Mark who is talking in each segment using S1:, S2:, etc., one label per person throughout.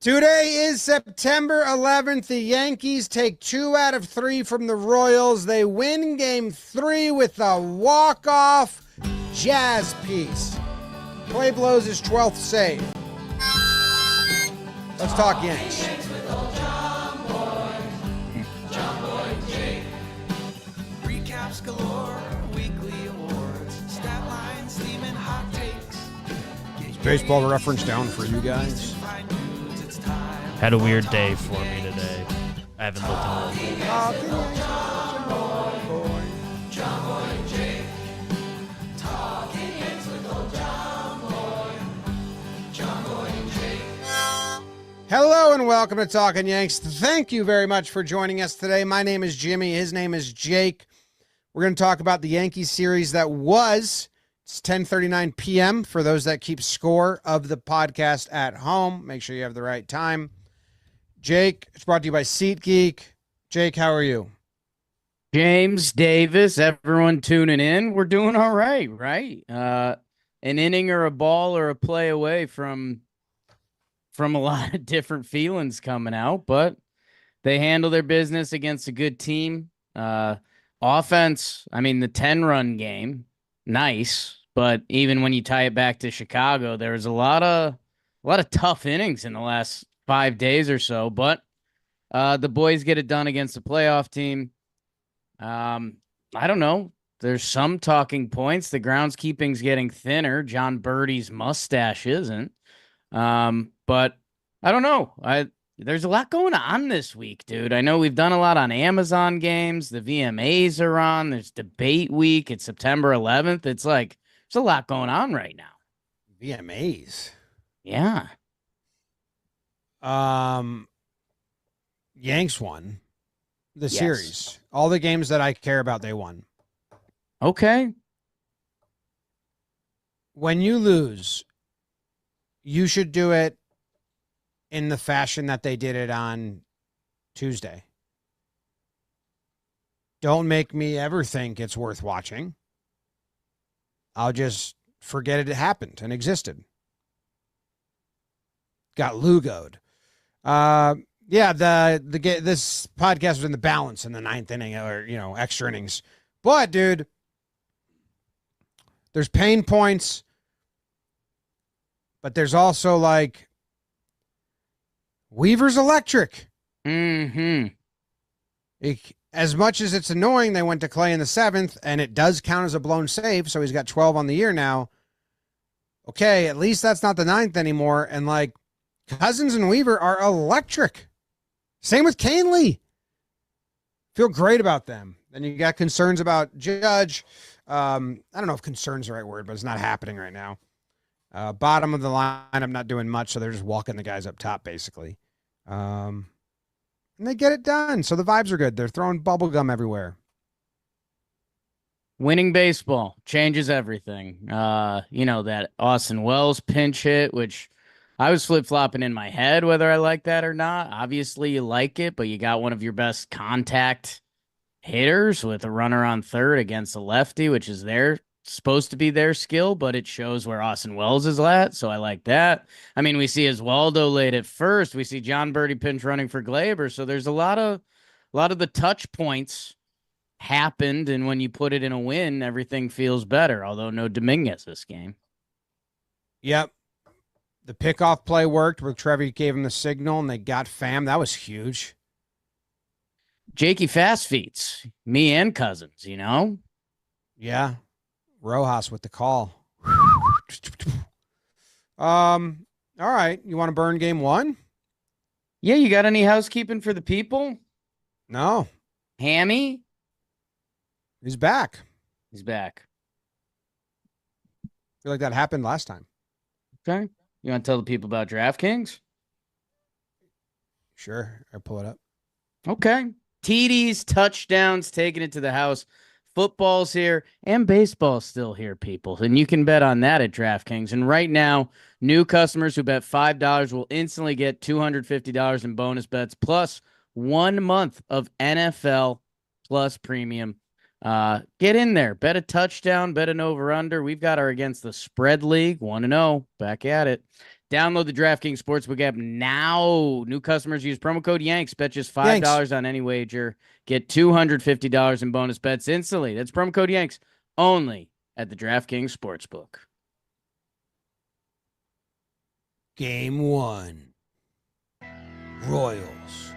S1: Today is September 11th. The Yankees take 2 out of 3 from the Royals. They win Game 3 with a walk-off jazz piece. Play blows his 12th save. Let's talk Yanks.
S2: Recaps galore, weekly awards, stat lines, steam and hot takes.
S1: Baseball reference down for you guys.
S3: Had a weird day for me today. I haven't looked at it.
S1: Hello and welcome to Talkin' Yanks. Thank you very much for joining us today. My name is Jimmy. His name is Jake. We're going to talk about the Yankees series that was. It's 10:39 p.m. for those that keep score of the podcast at home. Make sure you have the right time. Jake, it's brought to you by SeatGeek. Jake, how are you?
S3: James Davis, everyone tuning in. We're doing all right? An inning or a ball or a play away from a lot of different feelings coming out, but they handle their business against a good team. Offense, I mean, the 10-run game, nice, but even when you tie it back to Chicago, there was a lot of tough innings in the last 5 days or so, but the boys get it done against a playoff team. I don't know. There's some talking points. The groundskeeping's getting thinner. John Birdie's mustache isn't. But I don't know. There's a lot going on this week, dude. I know we've done a lot on Amazon games. The VMAs are on. There's debate week. It's September 11th. It's like there's a lot going on right now.
S1: VMAs.
S3: Yeah.
S1: Yanks won the series. All the games that I care about, they won.
S3: Okay.
S1: When you lose, you should do it in the fashion that they did it on Tuesday. Don't make me ever think it's worth watching. I'll just forget it happened and existed. Got Lugo'd. This podcast was in the balance in the 9th inning or, extra innings. But, dude, there's pain points, but there's also, Weaver's electric.
S3: Mm-hmm.
S1: As much as it's annoying, they went to Clay in the 7th, and it does count as a blown save, so he's got 12 on the year now. Okay, at least that's not the 9th anymore, and, Cousins and Weaver are electric. Same with Canely. Feel great about them. Then you got concerns about Judge. I don't know if concern's the right word, but it's not happening right now. Bottom of the line, I'm not doing much, so they're just walking the guys up top, basically. And they get it done, so the vibes are good. They're throwing bubble gum everywhere.
S3: Winning baseball changes everything. That Austin Wells pinch hit, which I was flip-flopping in my head whether I like that or not. Obviously, you like it, but you got one of your best contact hitters with a runner on third against a lefty, which is supposed to be their skill, but it shows where Austin Wells is at, so I like that. I mean, we see Oswaldo late at first. We see John Birdie pinch running for Glaber, so there's a lot of the touch points happened, and when you put it in a win, everything feels better, although no Dominguez this game.
S1: Yep. The pickoff play worked where Trevi gave him the signal, and they got Pham. That was huge.
S3: Jakey fast feeds, me and Cousins,
S1: Yeah. Rojas with the call. All right. You want to burn game 1?
S3: Yeah, you got any housekeeping for the people?
S1: No.
S3: Hammy?
S1: He's back.
S3: He's back.
S1: I feel like that happened last time.
S3: Okay. You want to tell the people about DraftKings?
S1: Sure. I'll pull it up.
S3: Okay. TDs, touchdowns, taking it to the house. Football's here and baseball's still here, people. And you can bet on that at DraftKings. And right now, new customers who bet $5 will instantly get $250 in bonus bets plus 1 month of NFL Plus Premium Get in there. Bet a touchdown, bet an over-under. We've got our Against the Spread League, 1-0. Back at it. Download the DraftKings Sportsbook app now. New customers use promo code Yanks. Bet just $5
S1: Yanks.
S3: on any wager. Get $250 in bonus bets instantly. That's promo code Yanks only at the DraftKings Sportsbook.
S1: Game 1. Royals.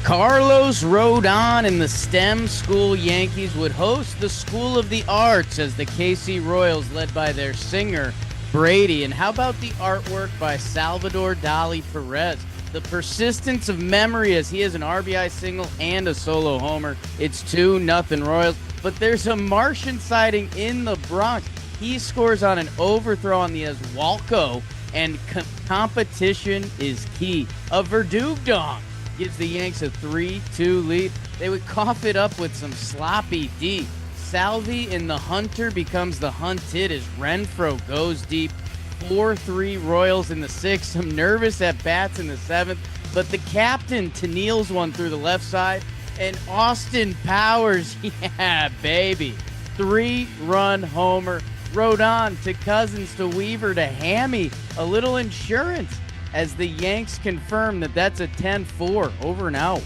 S3: Carlos Rodon and the STEM School Yankees would host the School of the Arts as the KC Royals, led by their singer, Brady. And how about the artwork by Salvador Dali Perez? The persistence of memory as he has an RBI single and a solo homer. It's 2-0 Royals. But there's a Martian sighting in the Bronx. He scores on an overthrow on the Oswalco, and competition is key. A Verdugdong gives the Yanks a 3-2 lead. They would cough it up with some sloppy D. Salvi in the Hunter becomes the hunted as Renfroe goes deep. 4-3 Royals in the 6th. Some nervous at-bats in the 7th. But the captain, Tennille's one through the left side. And Austin Powers, yeah, baby. 3-run homer. Rodon to Cousins to Weaver to Hammy. A little insurance as the Yanks confirm that that's a 10-4 over and out.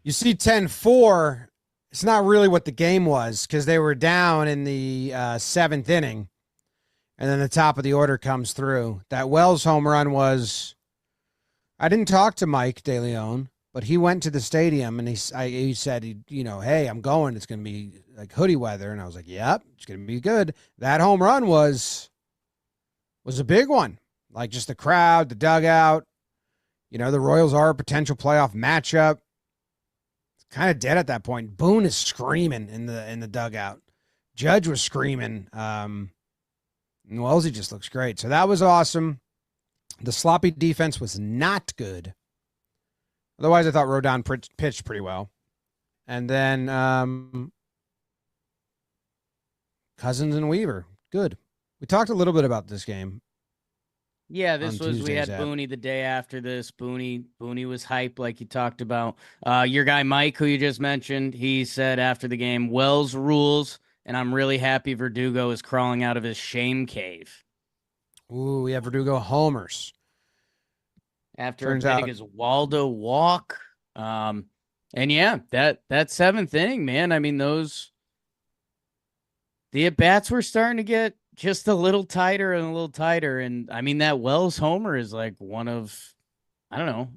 S1: You see 10-4, it's not really what the game was because they were down in the 7th inning, and then the top of the order comes through. That Wells home run was, I didn't talk to Mike De Leon, but he went to the stadium and he said, hey, I'm going. It's going to be like hoodie weather. And I was like, yep, it's going to be good. That home run was a big one. Like just the crowd, the dugout. The Royals are a potential playoff matchup. It's kind of dead at that point. Boone is screaming in the dugout. Judge was screaming. And Wellesley just looks great. So that was awesome. The sloppy defense was not good. Otherwise, I thought Rodon pitched pretty well. And then Cousins and Weaver, good. We talked a little bit about this game.
S3: Yeah, we had
S1: app.
S3: Booney the day after this. Booney was hype like you talked about. Your guy Mike, who you just mentioned, he said after the game, Wells rules, and I'm really happy Verdugo is crawling out of his shame cave.
S1: Ooh, we have Verdugo homers.
S3: After a big as Waldo walk. And yeah, that 7th inning, man. I mean, the at-bats were starting to get just a little tighter and a little tighter. And I mean, that Wells homer is like one of, I don't know,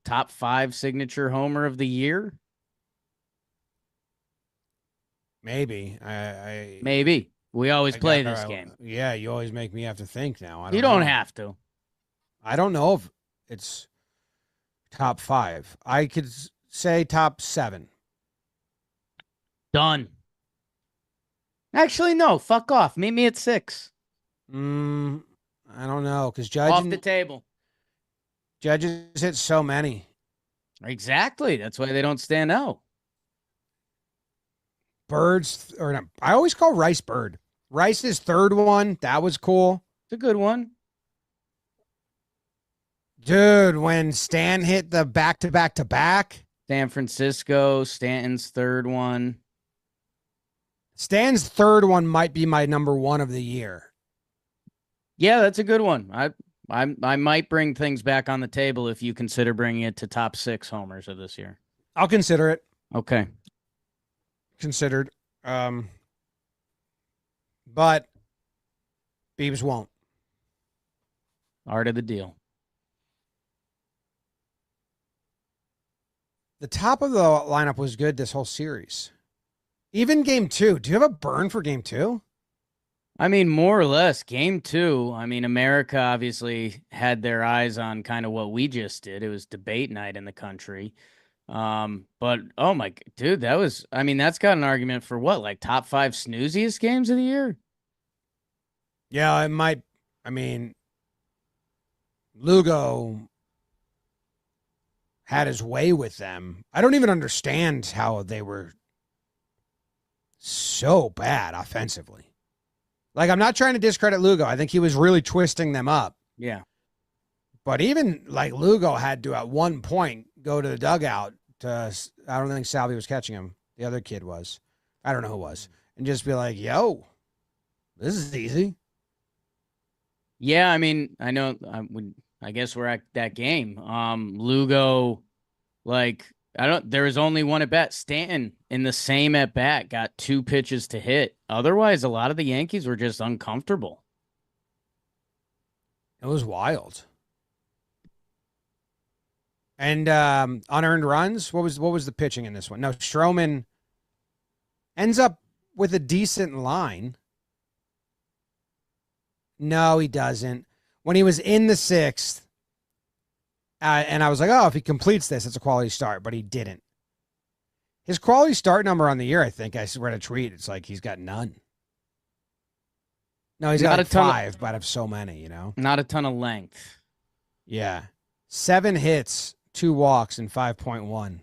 S3: top 5 signature homer of the year.
S1: Maybe.
S3: Maybe. We always play this game.
S1: Yeah, you always make me have to think now.
S3: You don't have to.
S1: I don't know if it's top 5. I could say top 7.
S3: Done. Actually, no. Fuck off. Meet me at 6.
S1: I don't know because Judge
S3: off the table.
S1: Judges hit so many.
S3: Exactly. That's why they don't stand out.
S1: Bird's or not, I always call Rice Bird. Rice's 3rd one, that was cool.
S3: It's a good one.
S1: Dude, when Stan hit the back-to-back-to-back.
S3: San Francisco, Stanton's 3rd one.
S1: Stan's 3rd one might be my number 1 of the year.
S3: Yeah, that's a good one. I might bring things back on the table if you consider bringing it to top 6 homers of this year.
S1: I'll consider it.
S3: Okay.
S1: Considered. But Beebs won't.
S3: Art of the deal.
S1: The top of the lineup was good this whole series. Even game 2. Do you have a burn for game 2?
S3: I mean, more or less. Game 2, I mean, America obviously had their eyes on kind of what we just did. It was debate night in the country. But, oh my, dude, that's got an argument for what, like top 5 snooziest games of the year?
S1: Yeah, it might. I mean, Lugo had his way with them. I don't even understand how they were so bad offensively. Like, I'm not trying to discredit Lugo. I think he was really twisting them up.
S3: Yeah.
S1: But even like Lugo had to at one point go to the dugout to, I don't think Salvi was catching him. The other kid was. I don't know who was. And just be like, yo, this is easy.
S3: Yeah, I mean, I guess we're at that game. Lugo, like, there was only one at bat. Stanton in the same at bat got 2 pitches to hit. Otherwise, a lot of the Yankees were just uncomfortable.
S1: It was wild. And unearned runs. What was the pitching in this one? No, Stroman ends up with a decent line. No, he doesn't. When he was in the 6th, and I was like, oh, if he completes this, it's a quality start, but he didn't. His quality start number on the year, I think I read a tweet. It's like he's got none. No, he's got like 5, but out of so many, you know?
S3: Not a ton of length.
S1: Yeah. 7 hits, 2 walks, and 5.1.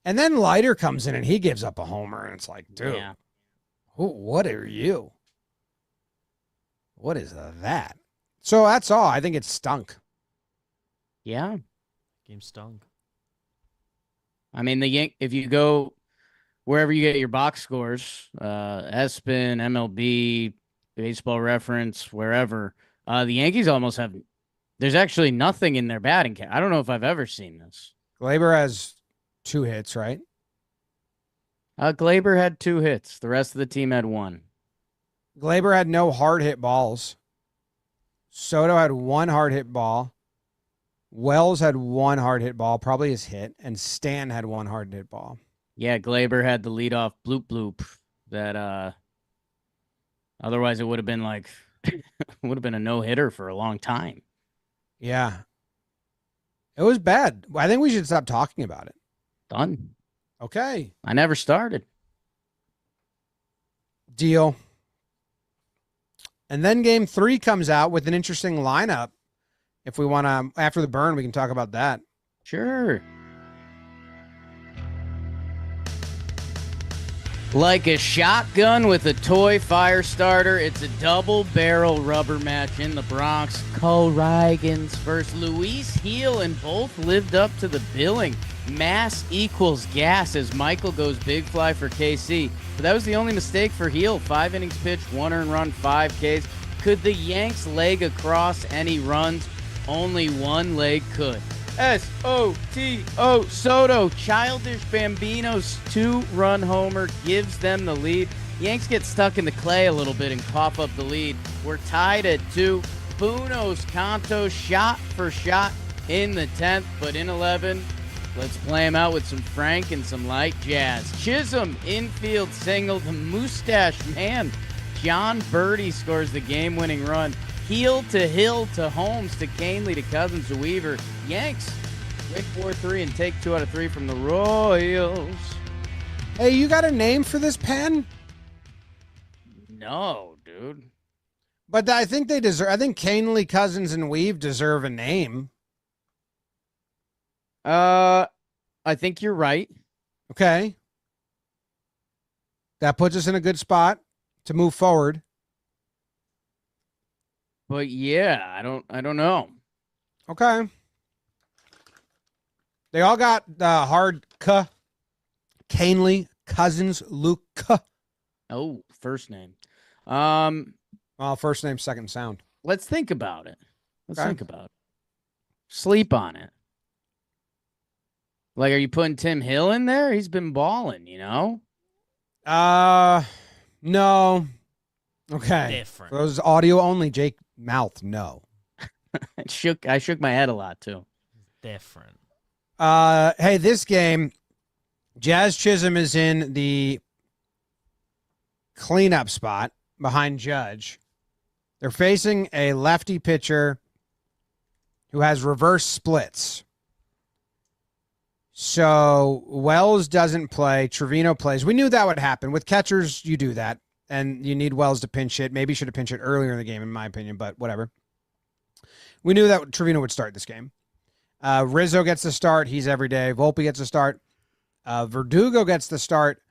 S1: And then Leiter comes in and he gives up a homer, and it's like, dude,
S3: Yeah.
S1: what are you? What is that? So that's all. I think it stunk.
S3: Yeah.
S4: Game stunk.
S3: I mean, if you go wherever you get your box scores, ESPN, MLB, Baseball Reference, wherever, the Yankees almost have. There's actually nothing in their batting count. I don't know if I've ever seen this.
S1: Glaber has 2 hits, right?
S3: Glaber had 2 hits. The rest of the team had 1.
S1: Glaber had no hard hit balls. Soto had 1 hard hit ball. Wells had 1 hard hit ball, probably his hit, and Stan had 1 hard hit ball.
S3: Yeah, Glaber had the leadoff bloop bloop that otherwise it would have been like would have been a no-hitter for a long time.
S1: Yeah. It was bad. I think we should stop talking about it.
S3: Done.
S1: Okay.
S3: I never started.
S1: Deal. And then game 3 comes out with an interesting lineup. If we want to, after the burn, we can talk about that.
S3: Sure. Like a shotgun with a toy fire starter, it's a double barrel rubber match in the Bronx. Cole Reigans versus Luis Heel, and both lived up to the billing. Mass equals gas as Michael goes big fly for KC. But that was the only mistake for Heel. 5 innings pitched, 1 earned run, 5 Ks. Could the Yanks leg across any runs? Only one leg could. S-O-T-O, Soto, childish Bambino's 2-run homer gives them the lead. Yanks get stuck in the clay a little bit and cough up the lead. We're tied at 2. Bunos Canto shot for shot in the 10th, but in 11, let's play him out with some Frank and some light jazz. Chisholm, infield single, the mustache man. John Birdie scores the game-winning run. Heel to Hill to Holmes to Canely to Cousins to Weaver. Yanks win 4-3 and take 2 out of 3 from the Royals.
S1: Hey, you got a name for this pen?
S3: No, dude.
S1: But I think they deserve. I think Canely, Cousins, and Weave deserve a name.
S3: I think you're right.
S1: Okay. That puts us in a good spot to move forward.
S3: But yeah, I don't know.
S1: Okay. They all got hard K. Canely, Cousins, Luke.
S3: Oh, first name.
S1: Well, first name, second sound.
S3: Let's think about it. Let's
S1: Okay.
S3: think about it. Sleep on it. Like, are you putting Tim Hill in there? He's been balling, you know?
S1: No. Okay.
S4: Different.
S1: For those audio only, Jake mouth, no.
S3: I shook my head a lot too.
S4: Different.
S1: Hey, this game, Jazz Chisholm is in the cleanup spot behind Judge. They're facing a lefty pitcher who has reverse splits. So Wells doesn't play. Trevino plays. We knew that would happen. With catchers, you do that. And you need Wells to pinch it. Maybe should have pinched it earlier in the game, in my opinion, but whatever. We knew that Trevino would start this game. Rizzo gets the start. He's every day. Volpe gets the start. Verdugo gets the start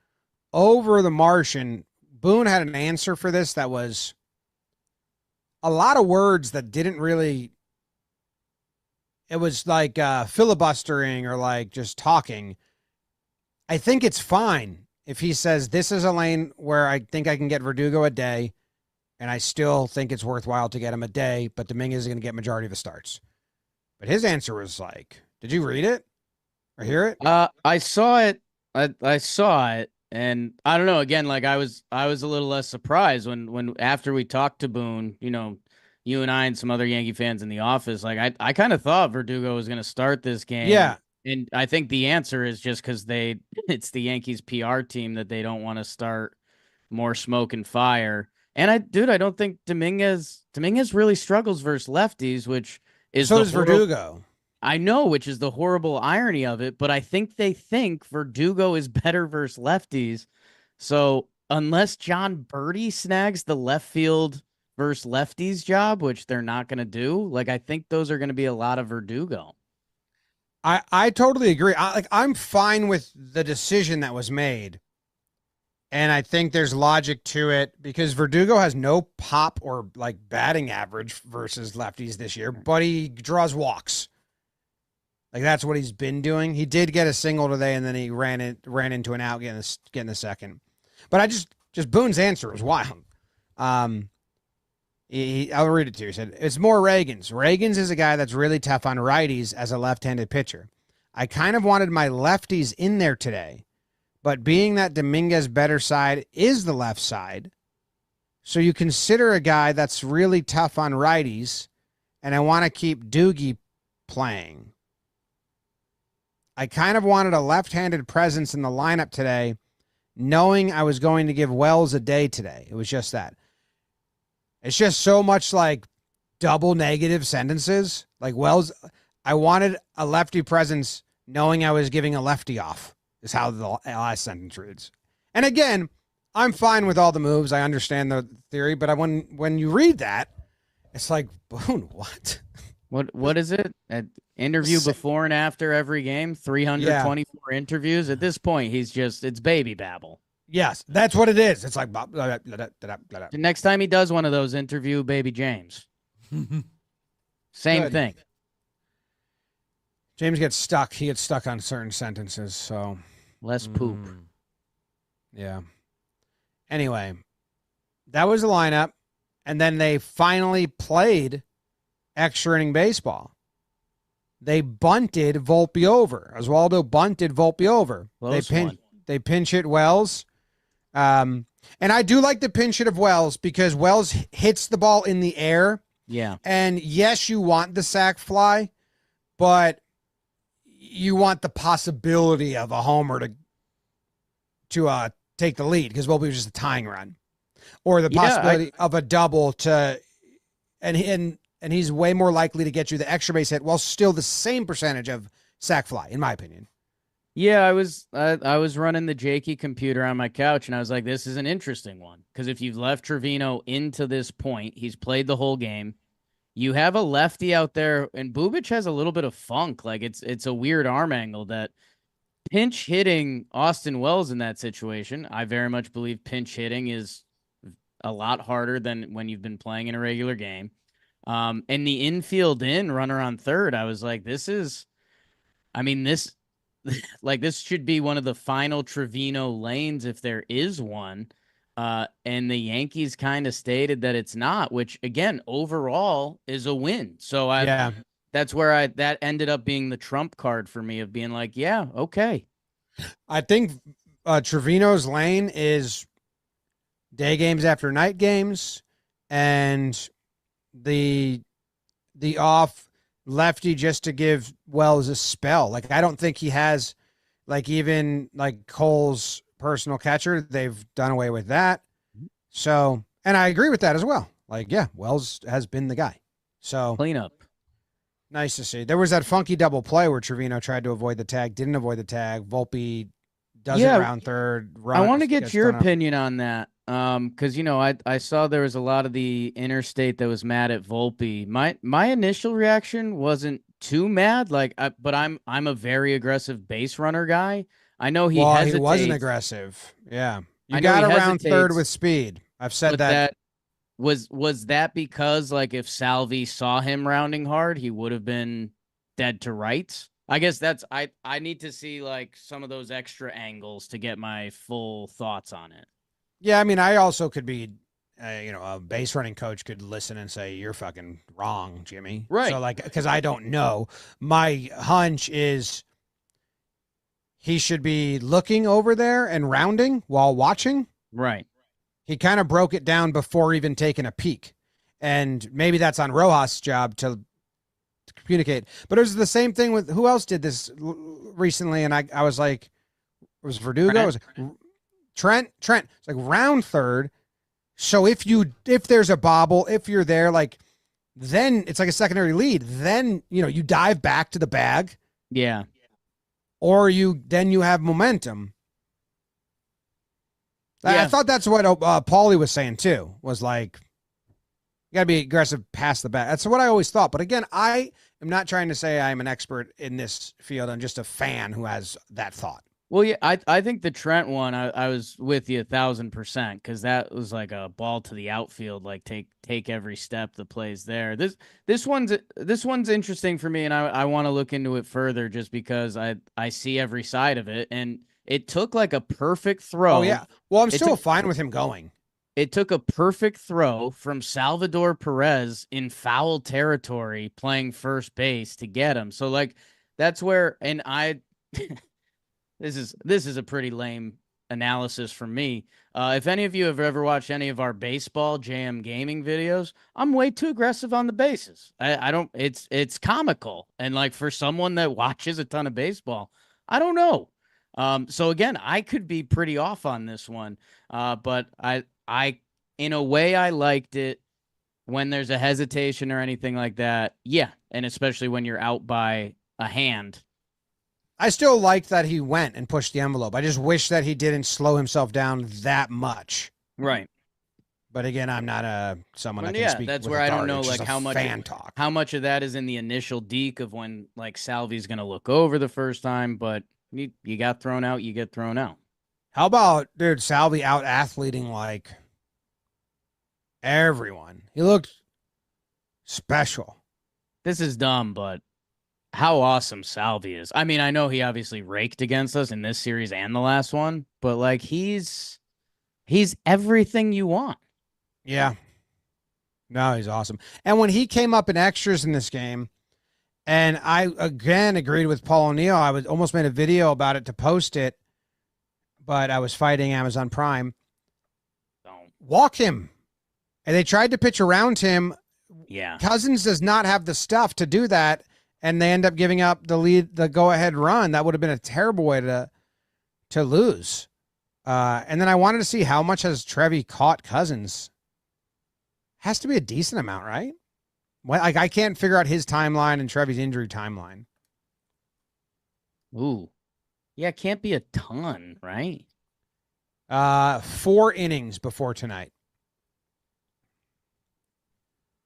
S1: over the Martian. Boone had an answer for this that was a lot of words that didn't really. It was like filibustering or like just talking. I think it's fine if he says this is a lane where I think I can get Verdugo a day, and I still think it's worthwhile to get him a day, but Dominguez is going to get majority of the starts. But his answer was like, did you read it or hear it?
S3: I saw it. I saw it, and I don't know. Again, like I was a little less surprised when after we talked to Boone, you and I and some other Yankee fans in the office, like I kind of thought Verdugo was going to start this game.
S1: Yeah.
S3: And I think the answer is just because it's the Yankees PR team that they don't want to start more smoke and fire. And I don't think Dominguez really struggles versus lefties, which is
S1: so does Verdugo.
S3: I know, which is the horrible irony of it, but I think they think Verdugo is better versus lefties. So unless John Birdie snags the left field versus lefties job, which they're not going to do, like I think those are going to be a lot of Verdugo.
S1: I totally agree. I'm fine with the decision that was made. And I think there's logic to it because Verdugo has no pop or like batting average versus lefties this year, but he draws walks. Like that's what he's been doing. He did get a single today, and then he ran into an out, getting the second. But I just Boone's answer was wild. I'll read it to you. He said, it's more Reagan's. Reagan's is a guy that's really tough on righties as a left-handed pitcher. I kind of wanted my lefties in there today, but being that Dominguez better side is the left side, so you consider a guy that's really tough on righties, and I want to keep Doogie playing. I kind of wanted a left-handed presence in the lineup today, knowing I was going to give Wells a day today. It was just that. It's just so much like double negative sentences. Like Wells, I wanted a lefty presence knowing I was giving a lefty off is how the last sentence reads. And again, I'm fine with all the moves. I understand the theory, but when you read that, it's like, Boone, what?
S3: What is it? An interview before and after every game? 324 interviews? At this point, it's baby babble.
S1: Yes, that's what it is. It's like
S3: The next time he does one of those, interview Baby James. Same
S1: Good.
S3: thing.
S1: James gets stuck. He gets stuck on certain sentences, so
S3: Less poop.
S1: yeah. Anyway, that was the lineup, and then they finally played extra inning baseball. They bunted Volpe over. Oswaldo bunted Volpe over. They pinch hit Wells. And I do like the pinch hit of Wells because Wells hits the ball in the air.
S3: Yeah.
S1: And yes, you want the sac fly, but you want the possibility of a homer to take the lead because Volpe was just a tying run, or the possibility of a double and he's way more likely to get you the extra base hit while still the same percentage of sac fly, in my opinion.
S3: Yeah, I was running the Jakey computer on my couch, and I was like, this is an interesting one. Because if you've left Trevino into this point, he's played the whole game. You have a lefty out there, and Bubic has a little bit of funk. Like, it's a weird arm angle that pinch hitting Austin Wells in that situation, I very much believe pinch hitting is a lot harder than when you've been playing in a regular game. And the infield runner on third, I was like, this should be one of the final Trevino lanes if there is one. And the Yankees kind of stated that it's not, which again, overall is a win. So that's where that ended up being the trump card for me of being like, yeah, okay.
S1: I think Trevino's lane is day games after night games and the off lefty just to give Wells a spell. Like, I don't think he has, like, even like Cole's personal catcher, they've done away with that. So, and I agree with that as well. Like, yeah, Wells has been the guy. So
S3: clean up.
S1: Nice to see. There was that funky double play where Trevino tried to avoid the tag, didn't avoid the tag. Volpe does it around third.
S3: I want to get your opinion on that. Because I saw there was a lot of the interstate that was mad at Volpe. My initial reaction wasn't too mad, but I'm a very aggressive base runner guy. I know he hesitates.
S1: He wasn't aggressive. Yeah, you got around third with speed. I've said that
S3: Was that because like if Salvi saw him rounding hard, he would have been dead to rights? I guess that's I need to see like some of those extra angles to get my full thoughts on it.
S1: Yeah, I mean, I also could be, a base running coach could listen and say, you're fucking wrong, Jimmy.
S3: Right.
S1: So, like, because I don't know. My hunch is he should be looking over there and rounding while watching.
S3: Right.
S1: He kind of broke it down before even taking a peek. And maybe that's on Rojas' job to communicate. But it was the same thing with who else did this recently? And I was like, it was Verdugo? It was Trent. It's like round third. So if there's a bobble, if you're there, like then it's like a secondary lead. Then, you dive back to the bag.
S3: Yeah.
S1: Or you have momentum.
S3: Yeah.
S1: I thought that's what Paulie was saying too, was like, you got to be aggressive past the bag. That's what I always thought. But again, I am not trying to say I'm an expert in this field. I'm just a fan who has that thought.
S3: Well, yeah, I think the Trent one, I was with you 1,000% because that was like a ball to the outfield, like take every step the plays there. This one's interesting for me, and I want to look into it further just because I see every side of it, and it took like a perfect throw.
S1: Oh yeah, well I'm still fine with him going.
S3: It took a perfect throw from Salvador Perez in foul territory playing first base to get him. So like that's where, and I. This is a pretty lame analysis from me. If any of you have ever watched any of our baseball JM gaming videos, I'm way too aggressive on the bases. I don't. It's comical, and like for someone that watches a ton of baseball, I don't know. So again, I could be pretty off on this one. But I in a way I liked it when there's a hesitation or anything like that. Yeah, and especially when you're out by a hand.
S1: I still like that he went and pushed the envelope. I just wish that he didn't slow himself down that much.
S3: Right.
S1: But again, I'm not someone that can speak.
S3: That's
S1: with
S3: where
S1: authority.
S3: I don't know
S1: It's
S3: like how much
S1: fan talk.
S3: How much of that is in the initial deke of when like Salvi's going to look over the first time, but you got thrown out, you get thrown out.
S1: How about dude Salvi out athleting like everyone? He looked special.
S3: This is dumb, but how awesome Salvi is. I mean, I know he obviously raked against us in this series and the last one, but like he's everything you want.
S1: Yeah. No, he's awesome. And when he came up in extras in this game, and I again agreed with Paul O'Neill, I was almost made a video about it to post it, but I was fighting Amazon Prime.
S3: Don't.
S1: Walk him. And they tried to pitch around him.
S3: Yeah.
S1: Cousins does not have the stuff to do that. And they end up giving up the go-ahead run. That would have been a terrible way to lose. And then I wanted to see how much has Trevi caught Cousins. Has to be a decent amount, right? Well, like I can't figure out his timeline and Trevi's injury timeline.
S3: Ooh. Yeah, it can't be a ton, right?
S1: 4 innings before tonight.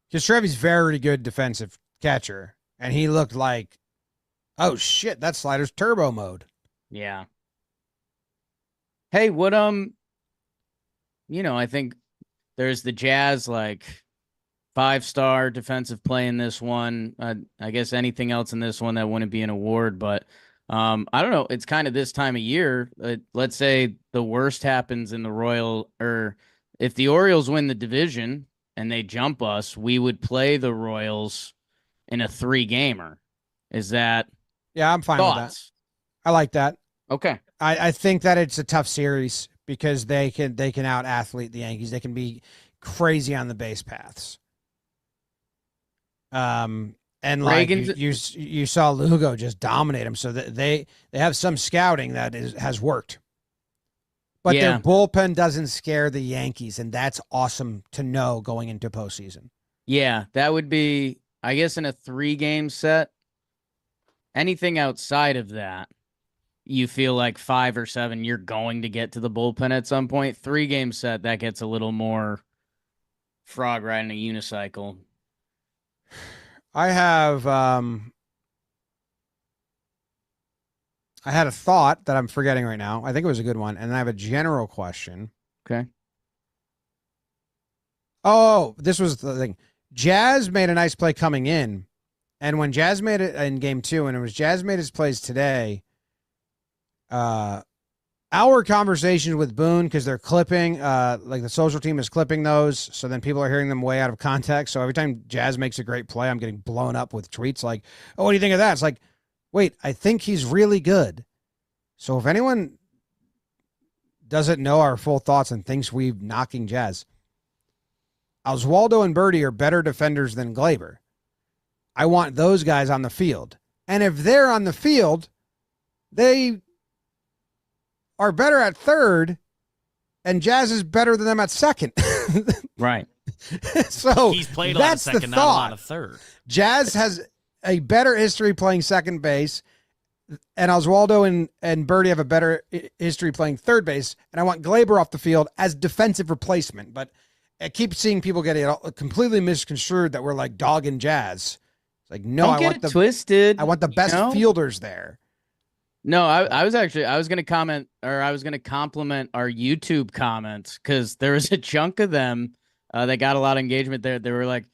S1: Because Trevi's very good defensive catcher. And he looked like, oh shit, that slider's turbo mode.
S3: Yeah. Hey, what I think there's the Jazz like 5-star defensive play in this one. I guess anything else in this one that wouldn't be an award, but I don't know. It's kind of this time of year. Let's say the worst happens in the if the Orioles win the division and they jump us, we would play the Royals in a 3-gamer. Is that
S1: yeah, I'm fine
S3: thoughts?
S1: with that. I like that.
S3: Okay.
S1: I think that it's a tough series because they can out athlete the Yankees. They can be crazy on the base paths. And like you saw Lugo just dominate them, so that they have some scouting that has worked. But their bullpen doesn't scare the Yankees, and that's awesome to know going into postseason.
S3: Yeah, that would be, I guess, in a 3-game set. Anything outside of that, you feel like 5 or 7, you're going to get to the bullpen at some point. 3-game set, that gets a little more frog riding a unicycle.
S1: I had a thought that I'm forgetting right now. I think it was a good one. And I have a general question.
S3: Okay.
S1: Oh, this was the thing. Jazz made a nice play coming in, and when Jazz made it in game 2, and it was Jazz made his plays today. Our conversations with Boone, because they're clipping, like the social team is clipping those, so then people are hearing them way out of context. So every time Jazz makes a great play, I'm getting blown up with tweets like, "Oh, what do you think of that?" It's like, wait, I think he's really good. So if anyone doesn't know our full thoughts and thinks we're knocking Jazz, Oswaldo and Birdie are better defenders than Glaber. I want those guys on the field. And if they're on the field, they are better at third, and Jazz is better than them at second.
S3: Right.
S1: So
S4: He's played a lot of
S1: that's the
S4: second, not a lot
S1: thought.
S4: of third.
S1: Jazz has a better history playing second base, and Oswaldo and Birdie have a better history playing third base, and I want Glaber off the field as defensive replacement. But I keep seeing people get it completely misconstrued that we're like dogging Jazz. It's like, no,
S3: Don't
S1: I
S3: get
S1: want
S3: it
S1: the
S3: twisted.
S1: I want the best fielders there.
S3: No, I was going to comment, or I was going to compliment our YouTube comments, because there was a chunk of them that got a lot of engagement there. They were like,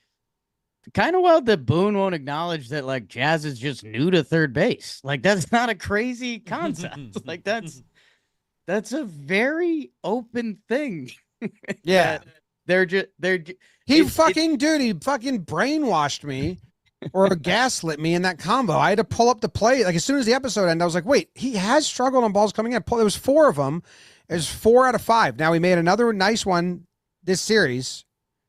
S3: kind of wild that Boone won't acknowledge that like Jazz is just new to third base. Like that's not a crazy concept. Like that's a very open thing.
S1: Yeah.
S3: He
S1: fucking brainwashed me or gaslit me in that combo. I had to pull up the play. Like as soon as the episode ended, I was like, wait, he has struggled on balls coming in. There was 4 of them. It was 4 out of 5. Now he made another nice one this series.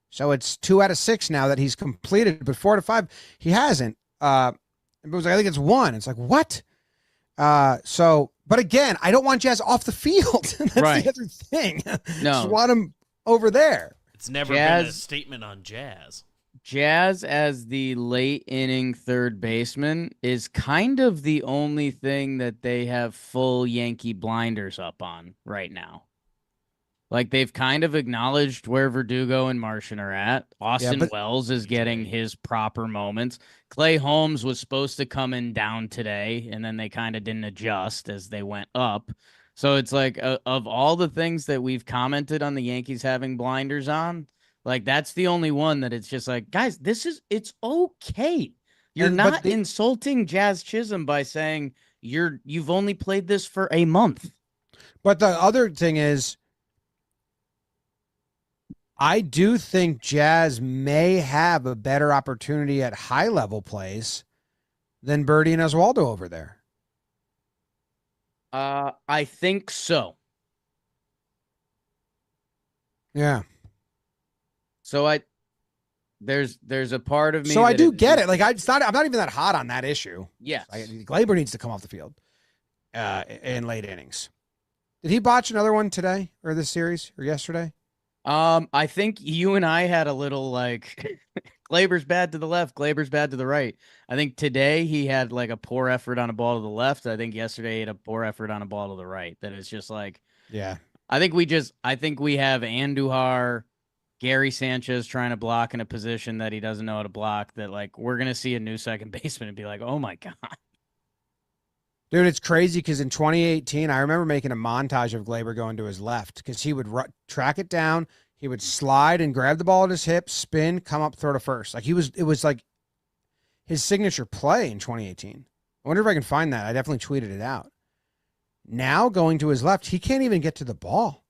S1: So it's 2 out of 6 now that he's completed, but 4 out of 5, he hasn't. It was like, I think it's 1. It's like, what? But again, I don't want Jazz off the field. That's
S3: right.
S1: the other thing.
S3: No.
S1: Just want him over there.
S4: It's never been a statement on Jazz.
S3: Jazz as the late inning third baseman is kind of the only thing that they have full Yankee blinders up on right now. Like they've kind of acknowledged where Verdugo and Martian are at. Austin Wells is getting his proper moments. Clay Holmes was supposed to come in down today, and then they kind of didn't adjust as they went up. So it's like of all the things that we've commented on the Yankees having blinders on, like that's the only one that it's just like, guys, it's okay. You're not insulting Jazz Chisholm by saying you've only played this for a month.
S1: But the other thing is, I do think Jazz may have a better opportunity at high level plays than Birdie and Oswaldo over there.
S3: I think so.
S1: Yeah.
S3: So there's a part of me.
S1: So I do get it. Like I'm not even that hot on that issue.
S3: Yes.
S1: Glaber needs to come off the field in late innings. Did he botch another one today or this series or yesterday?
S3: I think you and I had a little like Glaber's bad to the left, Glaber's bad to the right. I think today he had like a poor effort on a ball to the left. I think yesterday he had a poor effort on a ball to the right. That it's just like,
S1: yeah.
S3: I think we have Andujar, Gary Sanchez trying to block in a position that he doesn't know how to block. That like we're gonna see a new second baseman and be like, oh my god.
S1: Dude, it's crazy because in 2018, I remember making a montage of Glaber going to his left because he would track it down. He would slide and grab the ball at his hip, spin, come up, throw to first. Like it was like his signature play in 2018. I wonder if I can find that. I definitely tweeted it out. Now going to his left, he can't even get to the ball.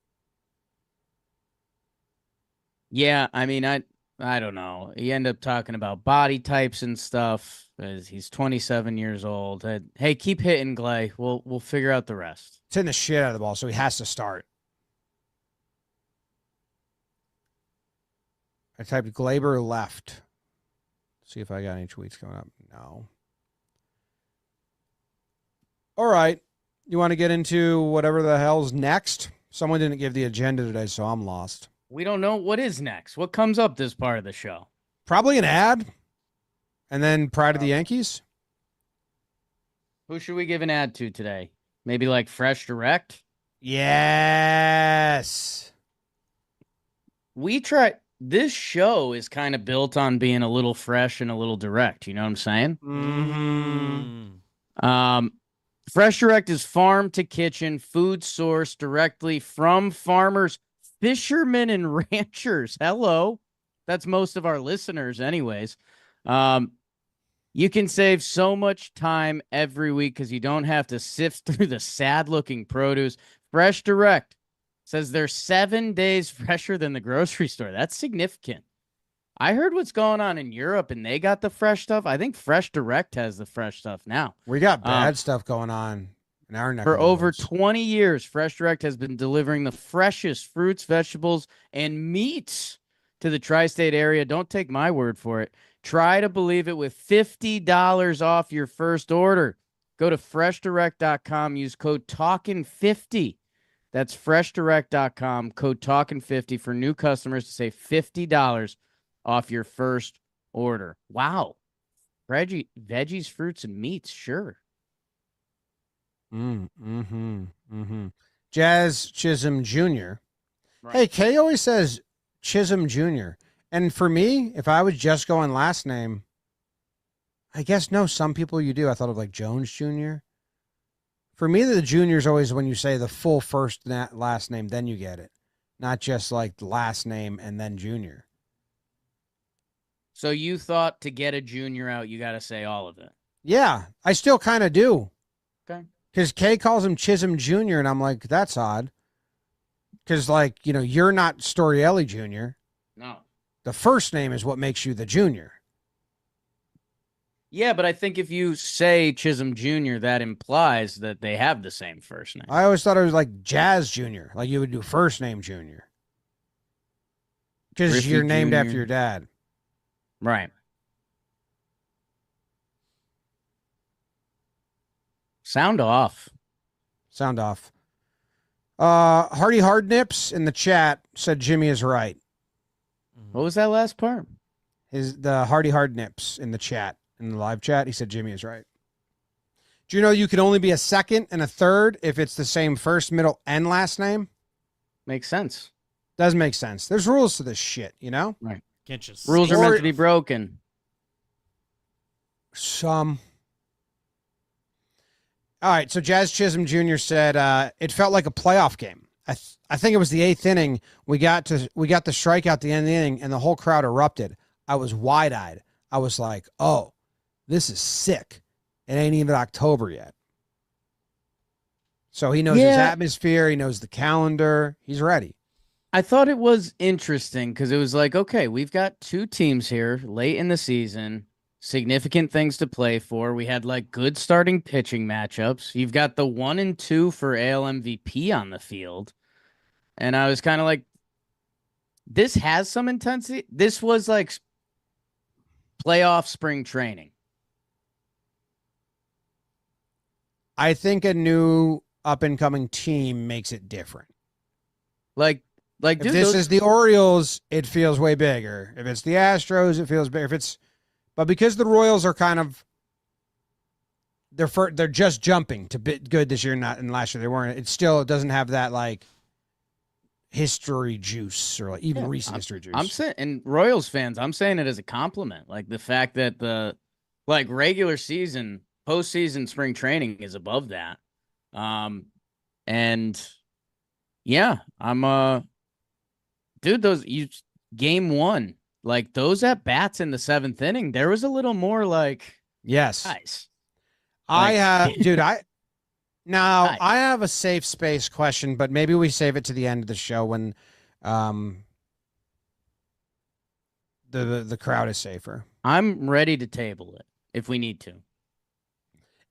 S3: Yeah, I mean, I don't know. He ended up talking about body types and stuff. He's 27 years old. Hey, keep hitting, Glay. We'll figure out the rest.
S1: It's hitting the shit out of the ball, so he has to start. I typed Glaber left. See if I got any tweets coming up. No. All right. You want to get into whatever the hell's next? Someone didn't give the agenda today, so I'm lost.
S3: We don't know what is next. What comes up this part of the show?
S1: Probably an ad. And then Pride of the Yankees.
S3: Who should we give an ad to today? Maybe like Fresh Direct?
S1: Yes.
S3: This show is kind of built on being a little fresh and a little direct. You know what I'm saying?
S1: Mm-hmm.
S3: Fresh Direct is farm to kitchen food sourced directly from farmers, fishermen, and ranchers. Hello. That's most of our listeners anyways. You can save so much time every week because you don't have to sift through the sad-looking produce. Fresh Direct says they're 7 days fresher than the grocery store. That's significant. I heard what's going on in Europe, and they got the fresh stuff. I think Fresh Direct has the fresh stuff now.
S1: We got bad stuff going on in our neck
S3: For
S1: of the
S3: over
S1: woods.
S3: 20 years, Fresh Direct has been delivering the freshest fruits, vegetables, and meats to the tri-state area. Don't take my word for it. Try to believe it with $50 off your first order. Go to freshdirect.com. Use code TALKIN50. That's freshdirect.com. Code TALKIN50 for new customers to save $50 off your first order. Wow. Veggies, fruits, and meats. Sure.
S1: Jazz Chisholm Jr.
S3: Right.
S1: Hey, Kay always says Chisholm Jr. And for me, if I was just going last name, I guess no, some people you do. I thought of like Jones Jr. For me, the junior is always when you say the full first last name, then you get it. Not just like the last name and then junior.
S3: So you thought to get a junior out, you got to say all of it.
S1: Yeah, I still kind of do.
S3: Okay.
S1: Because Kay calls him Chisholm Jr., and I'm like, that's odd. Because, like, you know, you're not Storielli Jr.
S3: No.
S1: The first name is what makes you the junior.
S3: Yeah, but I think if you say Chisholm Jr., that implies that they have the same first name.
S1: I always thought it was like Jazz Jr., like you would do first name Junior. Because
S3: Griffey
S1: you're named
S3: Jr..
S1: after your dad.
S3: Right. Sound off.
S1: Sound off. Hardy Hard Nips in the chat said Jimmy is right.
S3: What was that last part?
S1: The Hardy Hard Nips in the chat, in the live chat, he said Jimmy is right. Do you know you can only be a second and a third if it's the same first, middle, and last name?
S3: Makes sense.
S1: Does make sense. There's rules to this shit, you know?
S3: Right.
S4: Can't just
S3: Rules are
S4: say
S3: meant
S1: Or-
S3: to be broken.
S1: Some. All right, so Jazz Chisholm Jr. said it felt like a playoff game. I think it was the 8th inning. We got the strikeout at the end of the inning, and the whole crowd erupted. I was wide-eyed. I was like, oh, this is sick. It ain't even October yet. So he knows his atmosphere. He knows the calendar. He's ready.
S3: I thought it was interesting because it was like, okay, we've got two teams here late in the season, significant things to play for. We had like good starting pitching matchups. You've got the 1 and 2 for AL MVP on the field. And I was kind of like, this has some intensity. This was like playoff spring training.
S1: I think a new up-and-coming team makes it different.
S3: Like,
S1: If
S3: dude,
S1: this is the Orioles, it feels way bigger. If it's the Astros, it feels bigger. But because the Royals are kind of they're just jumping to bit good this year, and last year they weren't. It still doesn't have that like history juice or like even recent history juice.
S3: I'm saying, and Royals fans, I'm saying it as a compliment. Like the fact that the regular season, postseason, spring training is above that. And yeah, I'm dude, game 1, like those at bats in the 7th inning, there was a little more like,
S1: yes,
S3: guys.
S1: I
S3: Like-
S1: have, dude. I
S3: Nice.
S1: have a safe space question, but maybe we save it to the end of the show when the crowd is safer.
S3: I'm ready to table it if we need to.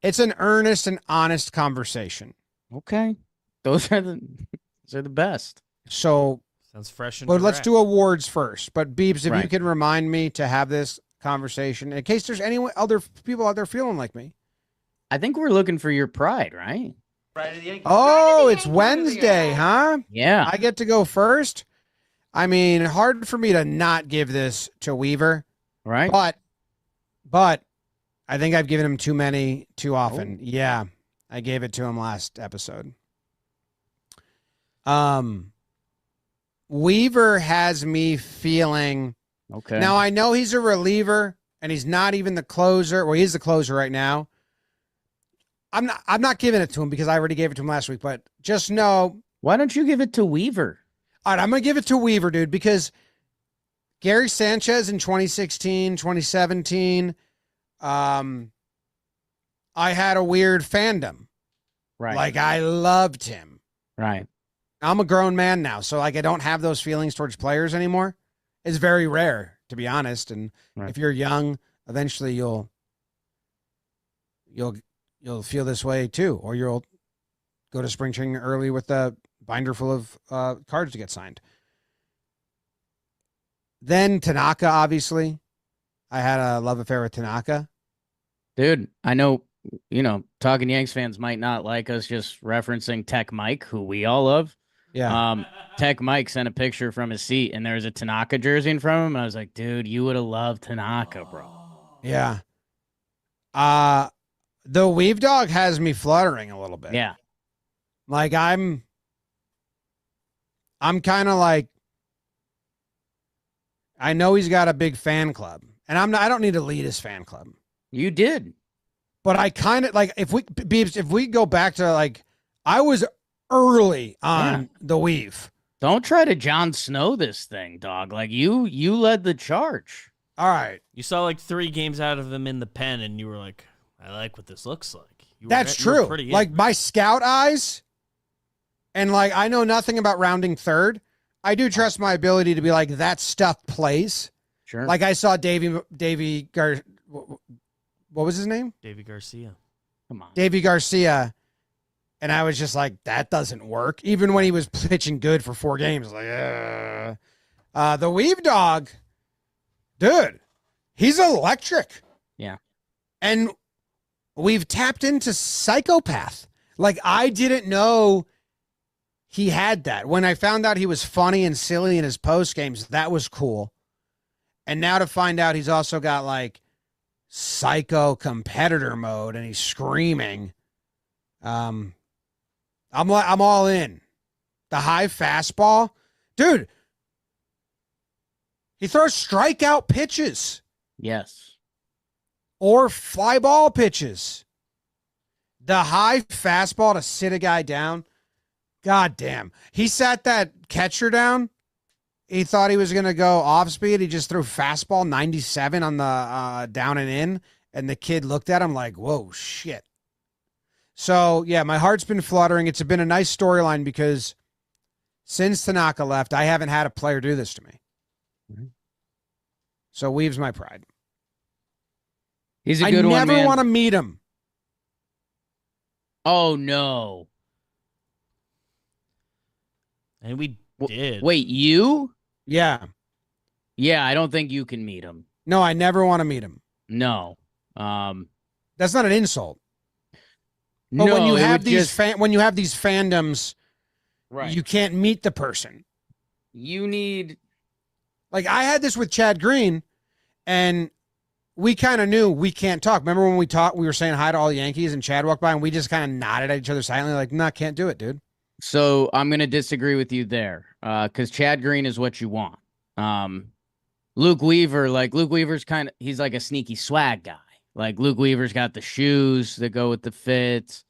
S1: It's an earnest and honest conversation.
S3: Okay, those are the best.
S1: So,
S4: sounds fresh and
S1: but let's
S4: direct.
S1: do awards first. But Beebs, if you
S3: Right.
S1: can remind me to have this conversation in case there's any other people out there feeling like me.
S3: I think we're looking for your pride, right?
S1: Oh, it's Wednesday, huh?
S3: Yeah.
S1: I get to go first. I mean, hard for me to not give this to Weaver,
S3: Right.
S1: but I think I've given him too many too often. Yeah, I gave it to him last episode. Weaver has me feeling.
S3: Okay.
S1: Now I know he's a reliever and he's not even the closer. Well, he's the closer right now. I'm not giving it to him because I already gave it to him last week, but just know.
S3: Why don't you give it to Weaver?
S1: All right, I'm going to give it to Weaver, dude, because Gary Sanchez in 2016, 2017. I had a weird fandom.
S3: Right.
S1: Like, I loved him.
S3: Right.
S1: I'm a grown man now, so like I don't have those feelings towards players anymore. It's very rare, to be honest. And
S3: Right.
S1: if you're young, eventually you'll feel this way too, or you'll go to spring training early with a binder full of cards to get signed. Then Tanaka, obviously. I had a love affair with Tanaka.
S3: Dude, I know, Talking Yanks fans might not like us just referencing Tech Mike, who we all love.
S1: Yeah.
S3: Tech Mike sent a picture from his seat, and there's a Tanaka jersey in front of him. I was like, dude, you would have loved Tanaka, bro.
S1: Yeah. The Weave Dog has me fluttering a little bit.
S3: Yeah.
S1: Like I'm kind of like, I know he's got a big fan club, and I don't need to lead his fan club.
S3: You did.
S1: But I kind of like, if we go back to like, I was early on the Weave.
S3: Don't try to Jon Snow this thing, dog. Like you led the charge.
S1: All right.
S4: You saw like 3 games out of him in the pen, and you were like, I like what this looks like.
S1: That's
S4: you were
S1: true.
S4: pretty in.
S1: Like my scout eyes, and like I know nothing about rounding third. I do trust my ability to be like, that stuff plays.
S3: Sure.
S1: Like I saw Davey what was his name?
S4: Davey Garcia.
S3: Come on.
S1: Davey Garcia. And I was just like, that doesn't work. Even when he was pitching good for 4 games, like, the Weave Dog, dude, he's electric.
S3: Yeah.
S1: And we've tapped into psychopath. Like, I didn't know he had that. When I found out he was funny and silly in his post games, that was cool. And now to find out he's also got like psycho competitor mode and he's screaming. I'm all in. The high fastball, dude. He throws strikeout pitches
S3: Yes.
S1: or fly ball pitches. The high fastball to sit a guy down. God damn. He sat that catcher down. He thought he was going to go off speed. He just threw fastball 97 on the down and in. And the kid looked at him like, whoa, shit. So, yeah, my heart's been fluttering. It's been a nice storyline because since Tanaka left, I haven't had a player do this to me.
S3: Mm-hmm.
S1: So Weave's my pride.
S3: He's a good one, man.
S1: I never want to meet him.
S3: Oh, no.
S4: And we did.
S3: Wait, you?
S1: Yeah.
S3: Yeah, I don't think you can meet him.
S1: No, I never want to meet him.
S3: No.
S1: That's not an insult. But
S3: no,
S1: when you
S3: it
S1: have
S3: would
S1: these
S3: just-
S1: when you have these fandoms,
S3: right.
S1: you can't meet the person.
S3: You need
S1: Like I had this with Chad Green, and we kind of knew we can't talk. Remember when we talked, we were saying hi to all the Yankees, and Chad walked by, and we just kind of nodded at each other silently, like, "Nah, can't do it, dude."
S3: So I'm going to disagree with you there because Chad Green is what you want. Luke Weaver's he's like a sneaky swag guy. Like Luke Weaver's got the shoes that go with the fits.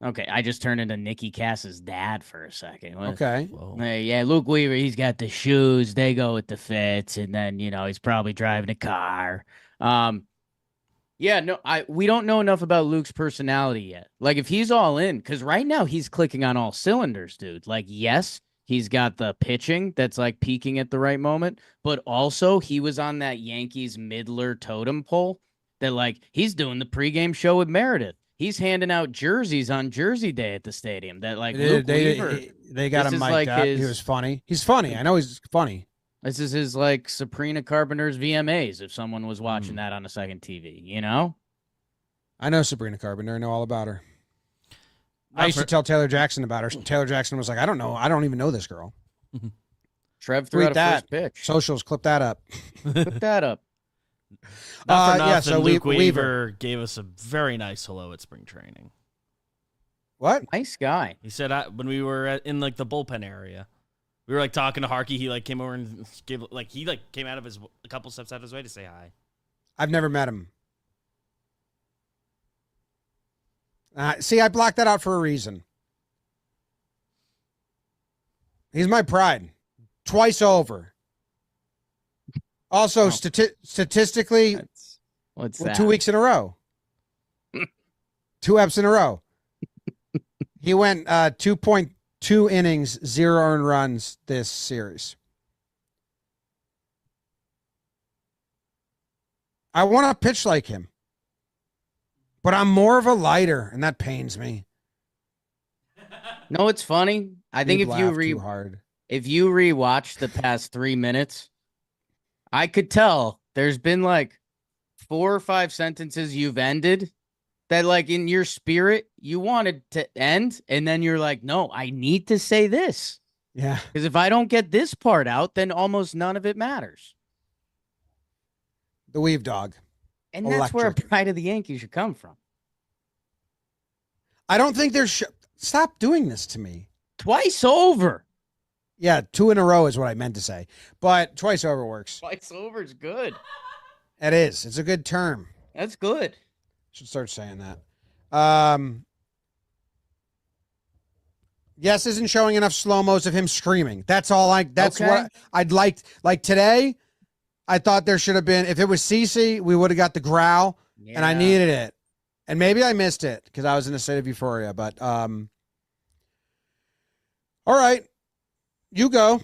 S3: Okay, I just turned into Nikki Cass's dad for a second.
S1: Okay.
S4: Whoa.
S3: Hey, yeah, Luke Weaver, he's got the shoes. They go with the fits. And then, he's probably driving a car. Yeah, no, we don't know enough about Luke's personality yet. Like, if he's all in, because right now he's clicking on all cylinders, dude. Like, yes, he's got the pitching that's, like, peaking at the right moment. But also, he was on that Yankees Midler totem pole that, like, he's doing the pregame show with Meredith. He's handing out jerseys on Jersey Day at the stadium. That like Luke Weaver,
S1: they got
S3: this
S1: him
S3: is
S1: mic'd
S3: like
S1: up.
S3: his-
S1: He was funny. He's funny. I know he's funny.
S3: this is his like Sabrina Carpenter's VMAs. If someone was watching that on a second TV,
S1: I know Sabrina Carpenter. I know all about her. I
S4: Not
S1: used to
S4: for-
S1: tell Taylor Jackson about her. Taylor Jackson was like, "I don't know. I don't even know this girl."
S3: Trev threw
S1: Tweet
S3: out a
S1: that.
S3: first pitch.
S1: Socials, clip that up.
S3: Put that up.
S4: Not for
S1: yeah,
S4: nothing,
S1: so
S4: Luke
S1: Weaver.
S4: Weaver gave us a very nice hello at spring training.
S1: What?
S3: Nice guy.
S4: He said when we were in like the bullpen area, we were like talking to Harkey. He like came over and came out of a couple steps out of his way to say hi.
S1: I've never met him. See, I blocked that out for a reason. He's my pride. Twice over. Also,
S3: Oh.
S1: statistically,
S3: What's
S1: we're
S3: that?
S1: 2 weeks in a row. 2 eps in a row. He went 2.2 innings, 0 earned runs this series. I want to pitch like him, but I'm more of a lighter, and that pains me.
S3: No, it's funny. I think
S1: You'd
S3: if you
S1: laugh too hard.
S3: rewatch the past 3 minutes, I could tell there's been like 4 or 5 sentences you've ended that, like, in your spirit you wanted to end, and then you're like, no, I need to say this,
S1: Yeah.
S3: because if I don't get this part out, then almost none of it matters.
S1: The Weave Dog.
S3: And that's where a
S1: Electric.
S3: pride of the Yankees should come from.
S1: I don't think there's. Stop doing this to me.
S3: Twice over.
S1: Yeah, 2 in a row is what I meant to say, but twice over works.
S3: Twice over is good.
S1: It is. It's a good term.
S3: That's good.
S1: Should start saying that. Yes, isn't showing enough slow-mos of him screaming. That's all that's
S3: Okay.
S1: what I'd like today. I thought there should have been, if it was CC, we would have got the growl, and I needed it. And maybe I missed it because I was in a state of euphoria, but all right. You go.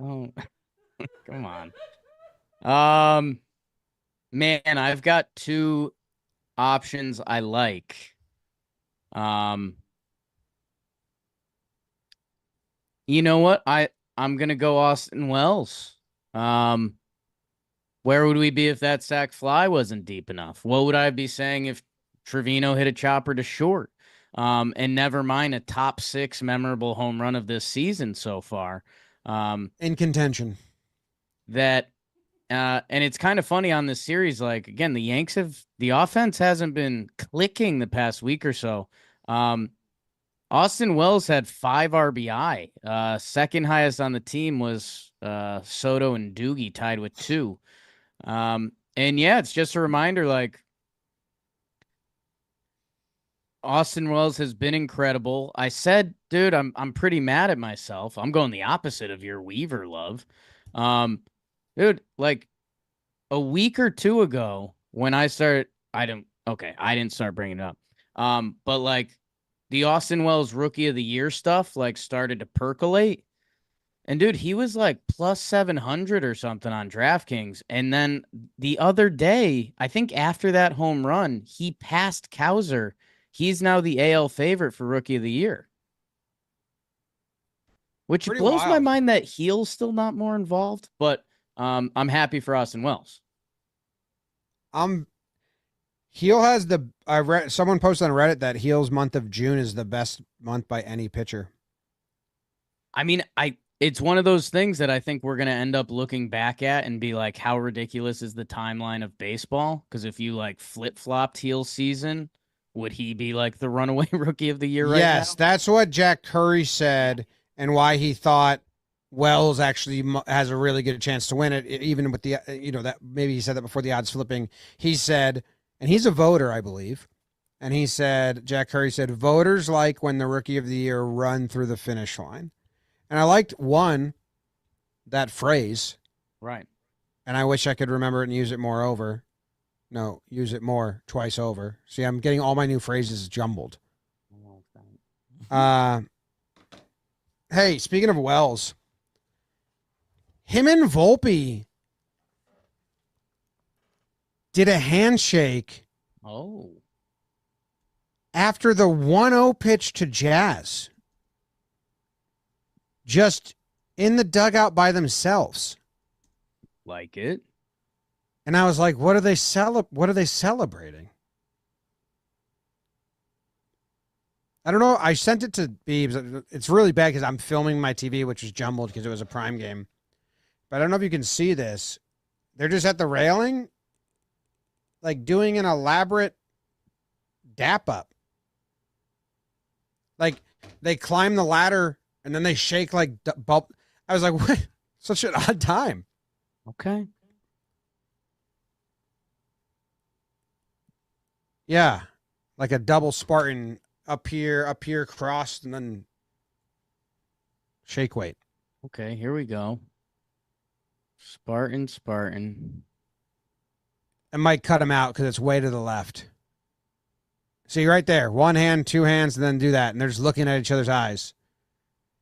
S3: Oh, come on. Man, I've got 2 options I like. You know what? I'm gonna go Austin Wells. Where would we be if that sac fly wasn't deep enough? What would I be saying if Trevino hit a chopper to short? And never mind a top 6 memorable home run of this season so far.
S1: In contention.
S3: And it's kind of funny on this series. Like, again, the offense hasn't been clicking the past week or so. Austin Wells had 5 RBI. Second highest on the team was Soto and Doogie, tied with 2. And yeah, it's just a reminder, like, Austin Wells has been incredible. I said, dude, I'm pretty mad at myself. I'm going the opposite of your Weaver love. Dude, like a week or 2 ago when I didn't start bringing it up. But like the Austin Wells Rookie of the Year stuff like started to percolate. And dude, he was like plus 700 or something on DraftKings. And then the other day, I think after that home run, he passed Kowser. He's now the AL favorite for Rookie of the Year. Which
S1: Pretty
S3: blows my
S1: wild.
S3: mind that Heel's still not more involved, but I'm happy for Austin Wells.
S1: Heel has I read someone posted on Reddit that Heel's month of June is the best month by any pitcher.
S3: I mean, it's one of those things that I think we're going to end up looking back at and be like, how ridiculous is the timeline of baseball? Because if you like flip-flopped Heel's season, would he be like the runaway Rookie of the Year right now?
S1: Yes, that's what Jack Curry said, and why he thought Wells actually has a really good chance to win it, even with the, that maybe he said that before the odds flipping. He said, and he's a voter, I believe, and he said, Jack Curry said, voters like when the Rookie of the Year run through the finish line. And I liked that phrase.
S3: Right.
S1: And I wish I could remember it and use it more over. No, use it more twice over. See, I'm getting all my new phrases jumbled. Hey, speaking of Wells, him and Volpe did a handshake after the 1-0 pitch to Jazz. Just in the dugout by themselves.
S3: Like it.
S1: And I was like, what are they celebrating? I don't know. I sent it to Beebs. It's really bad because I'm filming my TV, which was jumbled because it was a prime game. But I don't know if you can see this. They're just at the railing, like doing an elaborate dap up. Like they climb the ladder and then they shake like bump. I was like, what? Such an odd time.
S3: Okay.
S1: Yeah. Like a double Spartan up here crossed, and then Shake weight.
S3: Okay, here we go. Spartan.
S1: I might cut him out because it's way to the left. See right there, one hand, two hands, and then do that, and they're just looking at each other's eyes.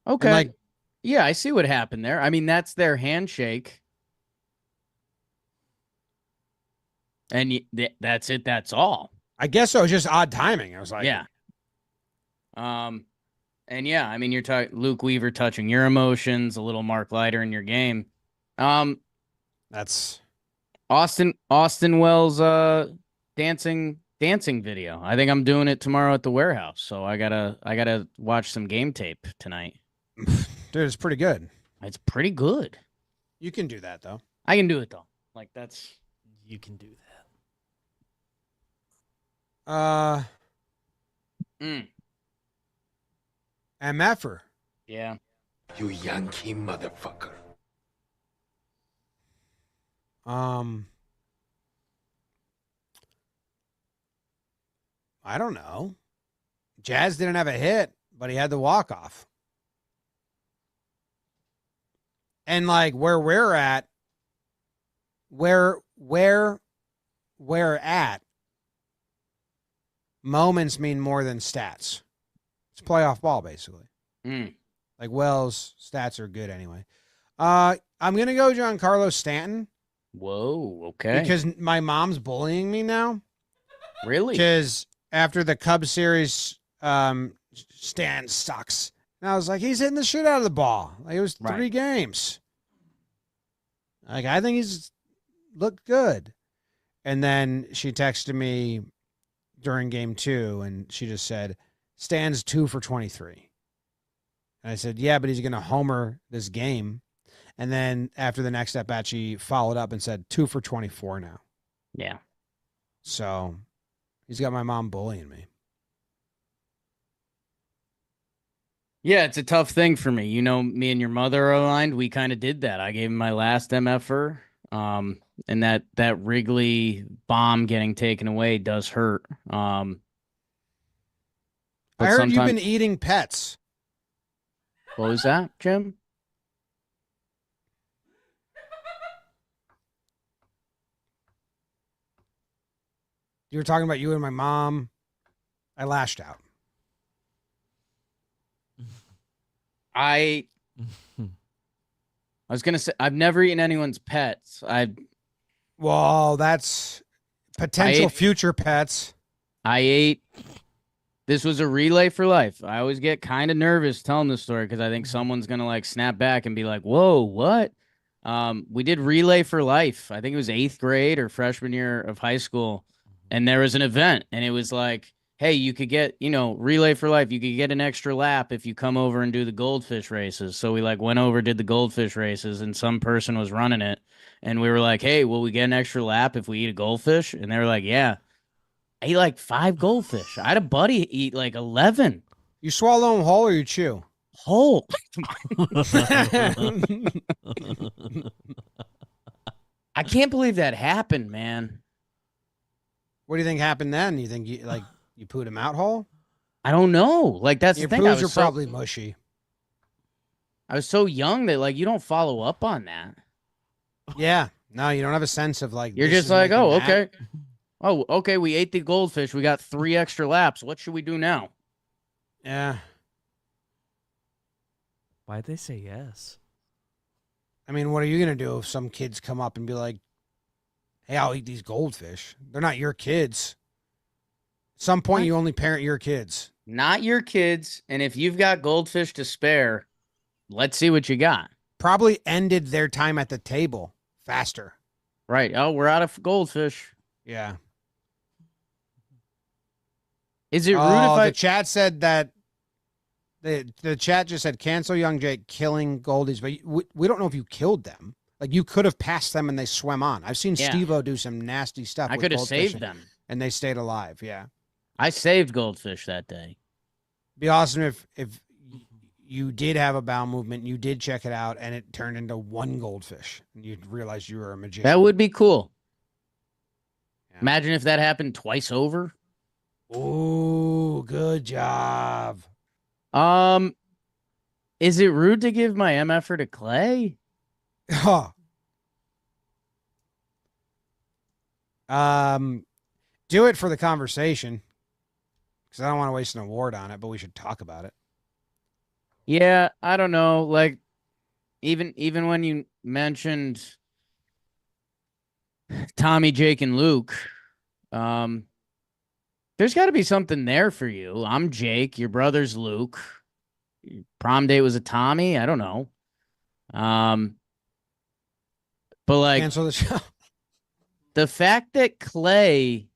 S3: Okay.
S1: And like,
S3: yeah, I see what happened there. I mean, that's their handshake. And that's it. That's all.
S1: I guess so. It was just odd timing. I was like,
S3: Yeah. And yeah, I mean, you're talking Luke Weaver touching your emotions, a little Mark Leiter in your game.
S1: that's
S3: Austin Wells dancing video. I think I'm doing it tomorrow at the warehouse. So I gotta watch some game tape tonight.
S1: dude, it's pretty good.
S3: It's pretty good.
S1: You can do that though.
S3: I can do it though. Like that's
S4: You can do that.
S1: MFer.
S3: yeah.
S5: You Yankee motherfucker.
S1: I don't know. Jazz didn't have a hit, but he had the walk-off. And like where we're at, moments mean more than stats. It's playoff ball, basically. Like Wells' stats are good anyway. I'm gonna go Giancarlo Stanton.
S3: Whoa. Okay.
S1: Because my mom's bullying me now.
S3: Really?
S1: Because after the Cubs series, Stan sucks. And I was like, he's hitting the shit out of the ball. Like, it was 3 games. Like, I think he's looked good. And then she texted me during game 2, and she just said, Stan's 2 for 23. And I said, yeah, but he's going to homer this game. And then after the next at bat, she followed up and said 2 for 24 now.
S3: Yeah.
S1: So he's got my mom bullying me.
S3: Yeah, it's a tough thing for me. You know, me and your mother are aligned. We kind of did that. I gave him my last MFer. And that Wrigley bomb getting taken away does hurt.
S1: I heard you've been eating pets.
S3: What was that, Jim?
S1: You were talking about you and my mom. I lashed out.
S3: I was gonna say I've never eaten anyone's pets.
S1: Well, that's potential future pets.
S3: I ate. This was a relay for life. I always get kind of nervous telling this story because I think someone's gonna like snap back and be like, "Whoa, what?" We did relay for life. I think it was 8th grade or freshman year of high school, and there was an event, and it was like, hey, you could get, relay for life. You could get an extra lap if you come over and do the goldfish races. So we like went over, did the goldfish races, and some person was running it. And we were like, hey, will we get an extra lap if we eat a goldfish? And they were like, yeah. I ate like 5 goldfish. I had a buddy eat like 11.
S1: You swallow them whole or you chew?
S3: Whole. I can't believe that happened, man.
S1: What do you think happened then? You think you pooed him out whole?
S3: I don't know. Like, that's
S1: Your
S3: the thing.
S1: poos are probably mushy.
S3: I was so young that, like, you don't follow up on that.
S1: Yeah. No, you don't have a sense of, like,
S3: you're just like, oh, okay. Oh, okay, we ate the goldfish. We got 3 extra laps. What should we do now?
S1: Yeah.
S4: Why'd they say yes?
S1: I mean, what are you going to do if some kids come up and be like, hey, I'll eat these goldfish? They're not your kids. At some point, you only parent your kids.
S3: Not your kids. And if you've got goldfish to spare, let's see what you got.
S1: Probably ended their time at the table faster.
S3: Right. Oh, we're out of goldfish.
S1: Yeah.
S3: Is it rude if
S1: the chat said that the chat just said cancel Young Jake killing goldies, but we don't know if you killed them. Like, you could have passed them and they swam on. I've seen Steve-O do some nasty stuff.
S3: I could have saved them.
S1: And they stayed alive. Yeah.
S3: I saved goldfish that day.
S1: Be awesome if you did have a bowel movement, you did check it out, and it turned into 1 goldfish, and you realized you were a magician.
S3: That would be cool.
S1: Yeah.
S3: Imagine if that happened twice over.
S1: Ooh, good job.
S3: Is it rude to give my MFer to Clay?
S1: Huh. Do it for the conversation because I don't want to waste an award on it, but we should talk about it.
S3: Yeah, I don't know. Like, even when you mentioned Tommy, Jake, and Luke, there's got to be something there for you. I'm Jake. Your brother's Luke. Prom date was a Tommy. I don't know. But like
S1: Cancel the show.
S3: the fact that Clay,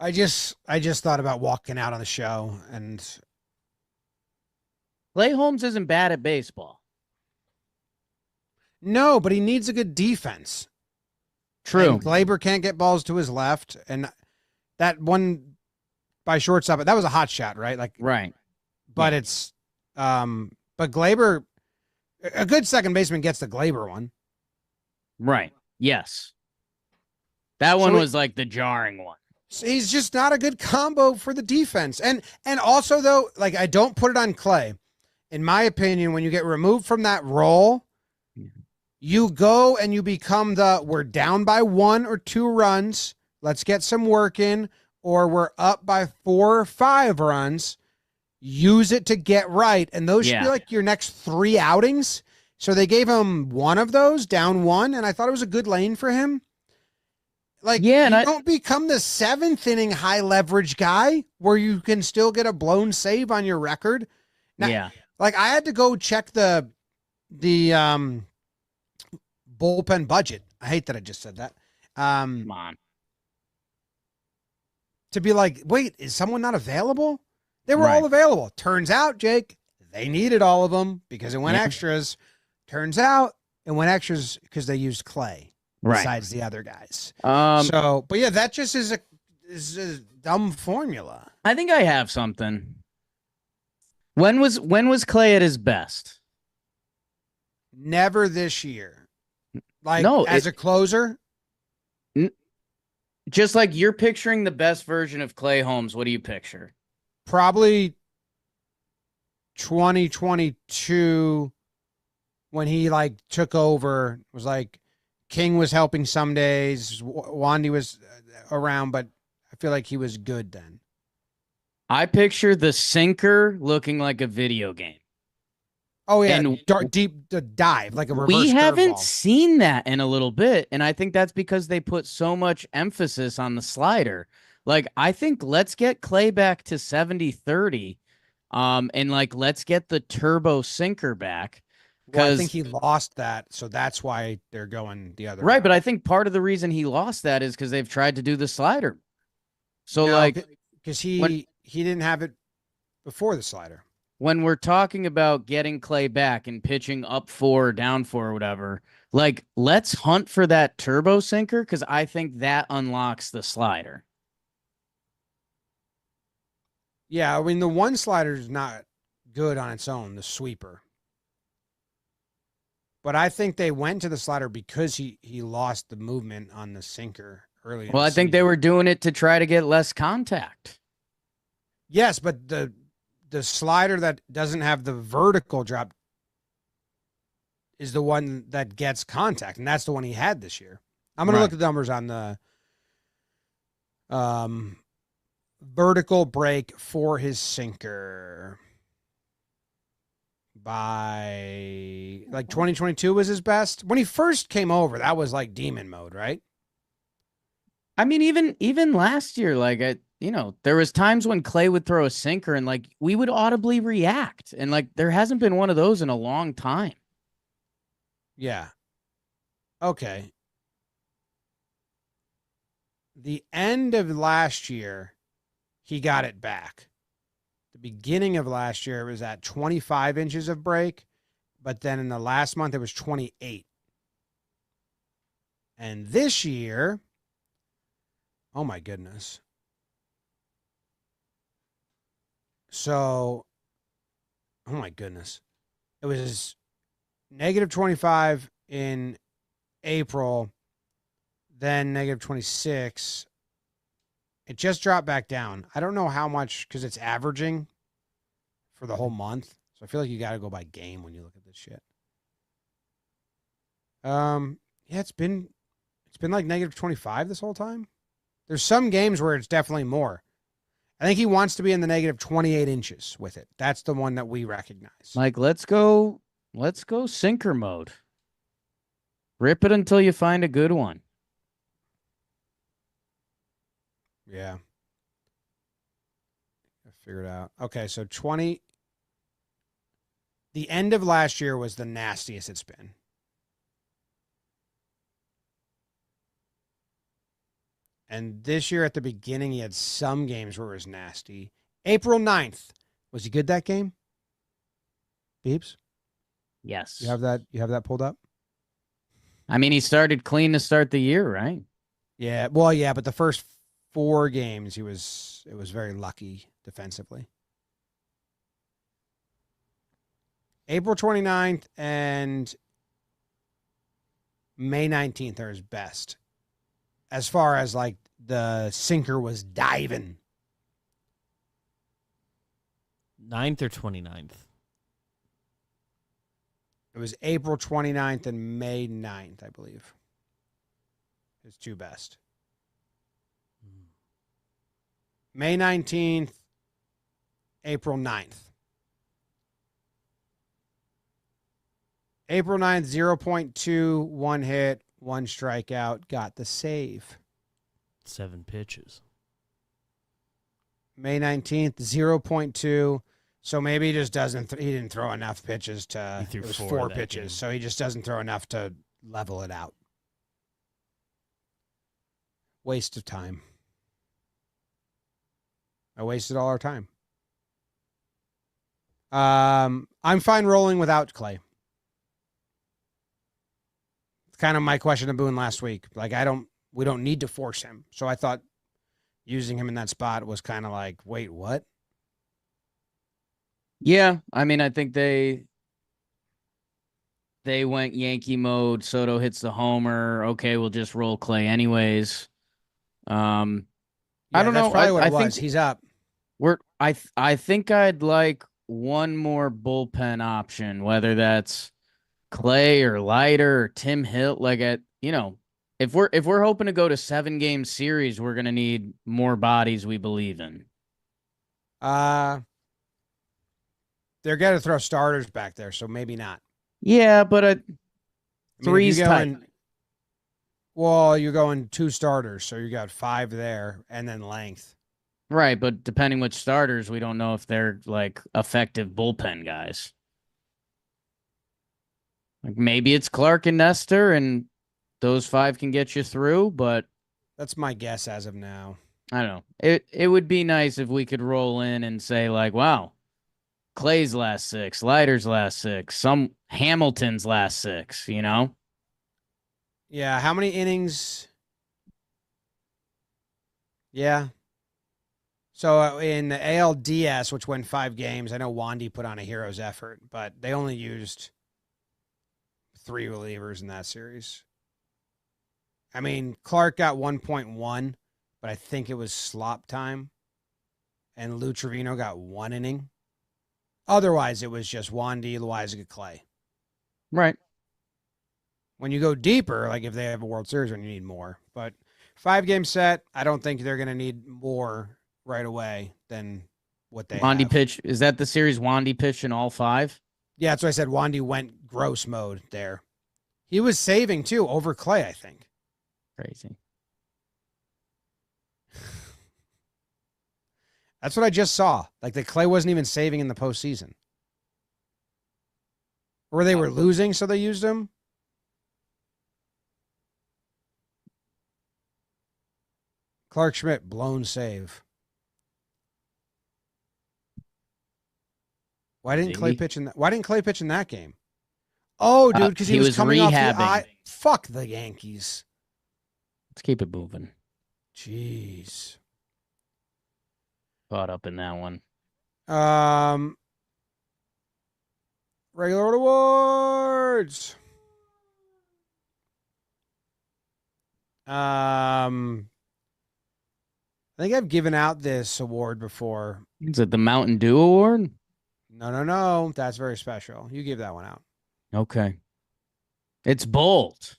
S1: I just thought about walking out on the show, and
S3: Clay Holmes isn't bad at baseball.
S1: no, but he needs a good defense.
S3: True.
S1: And Glaber can't get balls to his left, and that one by shortstop, that was a hot shot, right? Like,
S3: Right.
S1: but it's, but Glaber, a good second baseman gets the Glaber one.
S3: Right. Yes. That one was like the jarring one.
S1: So he's just not a good combo for the defense. And also though, like I don't put it on Clay. In my opinion, when you get removed from that role, you go and you become we're down by 1 or 2 runs. Let's get some work in, or we're up by 4 or 5 runs. Use it to get right. And those should be like your next 3 outings. So they gave him one of those, down 1, and I thought it was a good lane for him. Like,
S3: yeah, and
S1: you don't become the 7th inning high leverage guy where you can still get a blown save on your record. Now, like I had to go check the bullpen budget. I hate that I just said that.
S3: Come on.
S1: To be like, wait, is someone not available? They were all available. Turns out, Jake, they needed all of them because it went extras. Turns out it went extras because they used Clay besides the other guys. So, but yeah, that just is a dumb formula.
S3: I think I have something. When was Clay at his best?
S1: Never this year. Like
S3: No,
S1: as a closer.
S3: Just like you're picturing the best version of Clay Holmes, what do you picture?
S1: Probably 2022 when he like took over. Was like King was helping some days, Wandy was around, but I feel like he was good then.
S3: I picture the sinker looking like a video game.
S1: Oh yeah,
S3: And
S1: deep dive like a reverse.
S3: We haven't
S1: curveball.
S3: seen that in a little bit, and I think that's because they put so much emphasis on the slider. Like, I think let's get Clay back to 70-30, and like let's get the turbo sinker back.
S1: Well, I think he lost that, so that's why they're going the other way.
S3: Right, but I think part of the reason he lost that is because they've tried to do the slider. So
S1: because he didn't have it before the slider.
S3: When we're talking about getting Clay back and pitching up 4, down 4, or whatever, like let's hunt for that turbo sinker because I think that unlocks the slider.
S1: Yeah, I mean the one slider is not good on its own, the sweeper. But I think they went to the slider because he lost the movement on the sinker early.
S3: Well, I think they were doing it to try to get less contact.
S1: Yes, but the slider that doesn't have the vertical drop is the one that gets contact, and that's the one he had this year. I'm going to look at the numbers on the vertical break for his sinker. By like 2022 was his best. When he first came over, that was like demon mode, right?
S3: I mean, even last year, like there was times when Clay would throw a sinker and like we would audibly react, and like there hasn't been one of those in a long time.
S1: Yeah. Okay. The end of last year, he got it back. The beginning of last year, it was at 25 inches of break, but then in the last month, it was 28. And this year, oh my goodness. So, oh my goodness. It was negative 25 in April, then negative 26. It just dropped back down. I don't know how much because it's averaging. for the whole month. So I feel like you got to go by game when you look at this shit. Yeah, it's been like negative 25 this whole time. There's some games where it's definitely more. I think he wants to be in the negative 28 inches with it. That's the one that we recognize.
S3: Like, let's go sinker mode. Rip it until you find a good one.
S1: Yeah. I figured it out. Okay, so 20. The end of last year was the nastiest it's been. And this year at the beginning, he had some games where it was nasty. April 9th. Was he good that game? Beeps?
S3: Yes.
S1: You have that pulled up?
S3: I mean, he started clean to start the year, right?
S1: Yeah. Well, yeah, but the first 4 games it was very lucky defensively. April 29th and May 19th are his best. As far as like the sinker was diving.
S4: 9th or 29th?
S1: It was April 29th and May 9th, I believe. His 2 best. May 19th, April 9th. April 9th, 0.2, 1 hit, 1 strikeout, got the save.
S4: 7 pitches.
S1: May 19th, 0.2. So maybe he just doesn't, he didn't throw enough pitches to,
S4: He threw
S1: it was
S4: 4
S1: 4
S4: that
S1: pitches.
S4: game.
S1: So he just doesn't throw enough to level it out. Waste of time. I wasted all our time. I'm fine rolling without Clay. It's kind of my question to Boone last week. Like, we don't need to force him. So I thought using him in that spot was kind of like, wait, what?
S3: Yeah, I mean, I think they went Yankee mode. Soto hits the homer. Okay, we'll just roll Clay anyways. I don't
S1: That's
S3: know.
S1: probably what
S3: I
S1: it was.
S3: think
S1: He's up.
S3: I think I'd like one more bullpen option, whether that's Clay or Leiter or Tim Hill. Like if we're hoping to go to 7-game series, we're gonna need more bodies we believe in.
S1: They're going to throw starters back there, so maybe not.
S3: Yeah, but
S1: I mean,
S3: three's
S1: if
S3: tight.
S1: Well, you're going 2 starters, so you got 5 there, and then length.
S3: Right, but depending which starters, we don't know if they're like effective bullpen guys. Like maybe it's Clark and Nestor, and those 5 can get you through. But
S1: That's my guess as of now.
S3: I don't know. It would be nice if we could roll in and say like, wow, Clay's last 6, Leiter's last 6, some Hamilton's last 6. You know.
S1: Yeah, how many innings? Yeah. So in the ALDS, which went 5 games, I know Wandy put on a hero's effort, but they only used 3 relievers in that series. I mean, Clark got 1.1, but I think it was slop time. And Lou Trevino got 1 inning. Otherwise, it was just Wandy, Loizaga, Clay.
S3: Right.
S1: When you go deeper, like if they have a World Series run, you need more. But 5-game set, I don't think they're going to need more right away than what they
S3: Wandy
S1: have.
S3: pitch. Is that the series Wandy pitched in all 5?
S1: Yeah, that's what I said. Wandy went gross mode there. He was saving, too, over Clay, I think.
S3: Crazy.
S1: That's what I just saw. Like, the Clay wasn't even saving in the postseason. Or they were losing, so they used him. Clark Schmidt, blown save. Why didn't Clay pitch in that? Why didn't Clay pitch in that game? Oh, dude, because he was coming
S3: rehabbing.
S1: off the fuck the Yankees.
S3: Let's keep it moving.
S1: Jeez.
S3: Caught up in that one.
S1: Regular awards. I think I've given out this award before.
S3: Is it the Mountain Dew Award?
S1: No. That's very special. You give that one out.
S3: Okay. It's bold.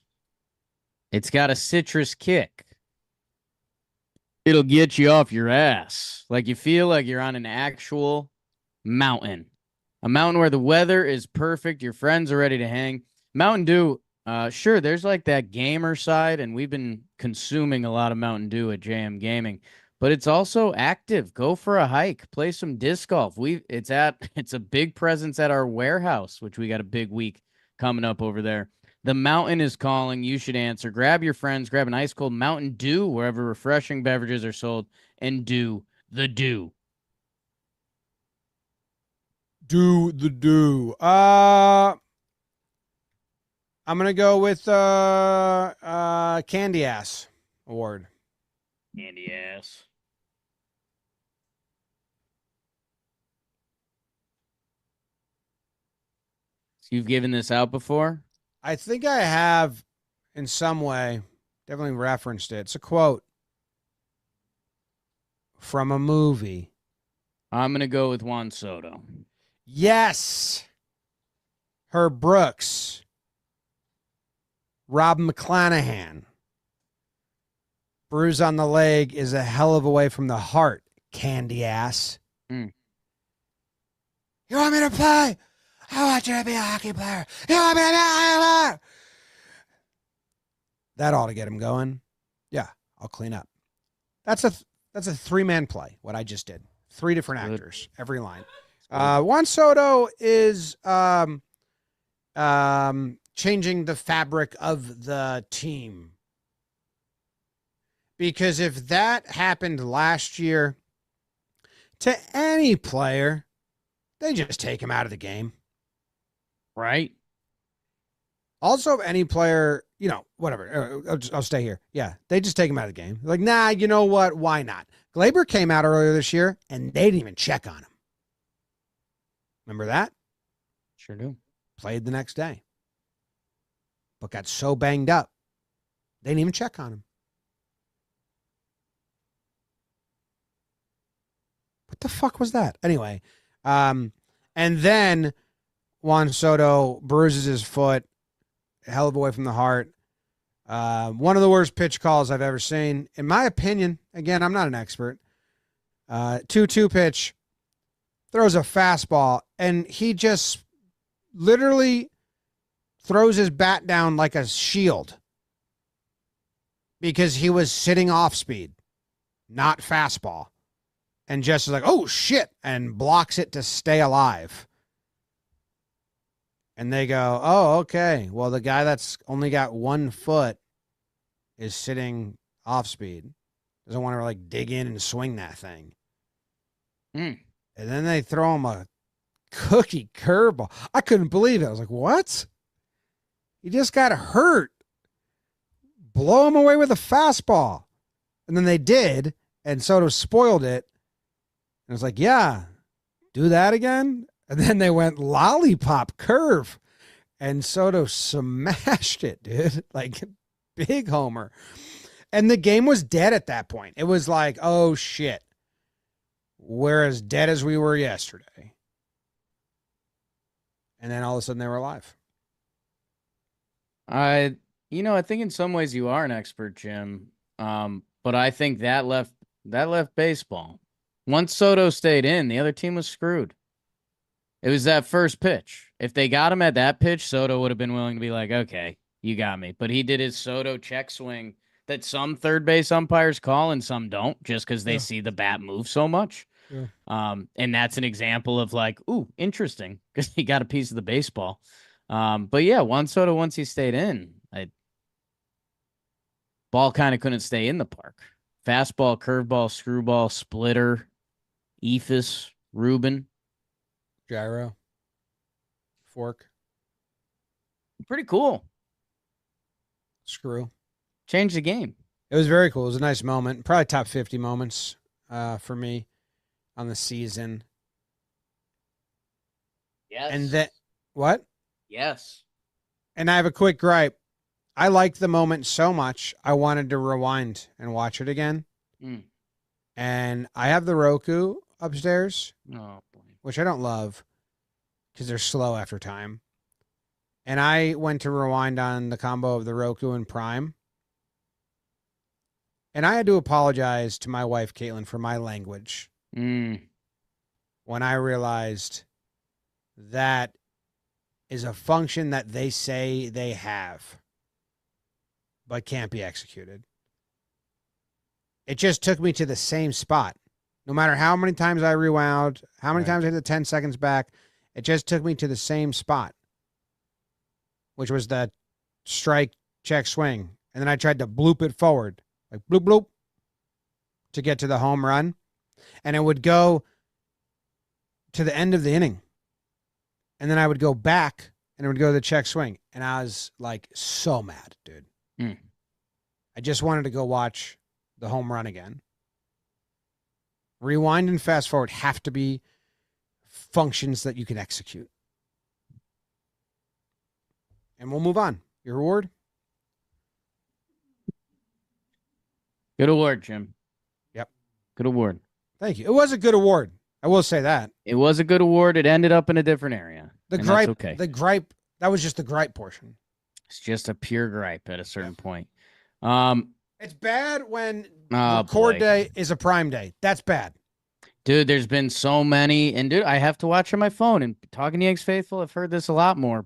S3: It's got a citrus kick. It'll get you off your ass. Like you feel like you're on an actual mountain. A mountain where the weather is perfect. Your friends are ready to hang. Mountain Dew, sure, there's like that gamer side, and we've been consuming a lot of Mountain Dew at JM Gaming, but it's also active. Go for a hike, play some disc golf. It's a big presence at our warehouse, which we got a big week coming up over there. The mountain is calling. You should answer. Grab your friends, grab an ice cold Mountain Dew wherever refreshing beverages are sold, and do the do.
S1: Do the do. I'm gonna go with Candy Ass Award.
S3: Candy ass. So you've given this out before?
S1: I think I have in some way, definitely referenced it. It's a quote from a movie.
S3: I'm going to go with Juan Soto.
S1: Yes. Herb Brooks. Rob McClanahan. Bruise on the leg is a hell of a way from the heart, Candy Ass.
S3: Mm.
S1: You want me to play? I want you to be a hockey player. You want me to be a hockey player? That ought to get him going. Yeah, I'll clean up. That's a 3-man play, what I just did. 3 different
S3: Good.
S1: actors, every line. Juan Soto is changing the fabric of the team. Because if that happened last year to any player, they just take him out of the game.
S3: Right?
S1: Also, any player, whatever, I'll stay here. Yeah, they just take him out of the game. Like, nah, you know what? Why not? Glaber came out earlier this year, and they didn't even check on him. Remember that?
S3: Sure do.
S1: Played the next day. But got so banged up, they didn't even check on him. What the fuck was that? Anyway, and then Juan Soto bruises his foot, a hell of a way from the heart. One of the worst pitch calls I've ever seen. In my opinion, again, I'm not an expert. 2-2 pitch, throws a fastball, and he just literally throws his bat down like a shield because he was sitting off speed, not fastball. And just is like, oh, shit, and blocks it to stay alive. And they go, oh, okay. Well, the guy that's only got 1 foot is sitting off speed. Doesn't want to, dig in and swing that thing.
S3: Mm.
S1: And then they throw him a cookie curveball. I couldn't believe it. I was like, what? He just got hurt. Blow him away with a fastball. And then they did, and Soto spoiled it. And I was like, yeah, do that again? And then they went lollipop curve. And Soto smashed it, dude. Like, big homer. And the game was dead at that point. It was like, oh, shit. We're as dead as we were yesterday. And then all of a sudden they were alive.
S3: I think in some ways you are an expert, Jim. But I think that left baseball. Once Soto stayed in, the other team was screwed. It was that first pitch. If they got him at that pitch, Soto would have been willing to be like, okay, you got me. But he did his Soto check swing that some third base umpires call and some don't, just because they see the bat move so much. Yeah. And that's an example of like, ooh, interesting, because he got a piece of the baseball. But yeah, Juan Soto, once he stayed in, ball kind of couldn't stay in the park. Fastball, curveball, screwball, splitter, ephus, Ruben.
S1: Gyro. Fork.
S3: Pretty cool.
S1: Screw.
S3: Changed the game.
S1: It was very cool. It was a nice moment. Probably top 50 moments for me on the season.
S3: Yes.
S1: And then, what?
S3: Yes.
S1: And I have a quick gripe. I liked the moment so much, I wanted to rewind and watch it again. And I have the Roku upstairs,
S3: Oh, boy.
S1: which I don't love. because they're slow after time. And I went to rewind on the combo of the Roku and Prime. And I had to apologize to my wife, Caitlin, for my language
S3: Mm.
S1: when I realized that is a function that they say they have, but can't be executed. It just took me to the same spot. No matter how many times I rewound, how many times I hit the 10 seconds back, it just took me to the same spot, which was the strike, check, swing. And then I tried to bloop it forward, like bloop, bloop, to get to the home run. And it would go to the end of the inning. And then I would go back and it would go to the check swing. And I was like so mad, dude.
S3: Mm.
S1: I just wanted to go watch the home run again. Rewind and fast forward have to be functions that you can execute. And we'll move on. Your reward?
S3: Good award, Jim.
S1: Yep.
S3: Good award.
S1: Thank you. It was a good award. I will say that.
S3: It was a good award. It ended up in a different area.
S1: The
S3: and
S1: gripe,
S3: that's okay.
S1: the gripe, that was just the gripe portion.
S3: It's just a pure gripe at a certain point.
S1: It's bad when
S3: Oh,
S1: record
S3: boy.
S1: day is a prime day. That's bad.
S3: Dude, there's been so many, and dude, I have to watch on my phone. And talking to Yanks faithful, I've heard this a lot more.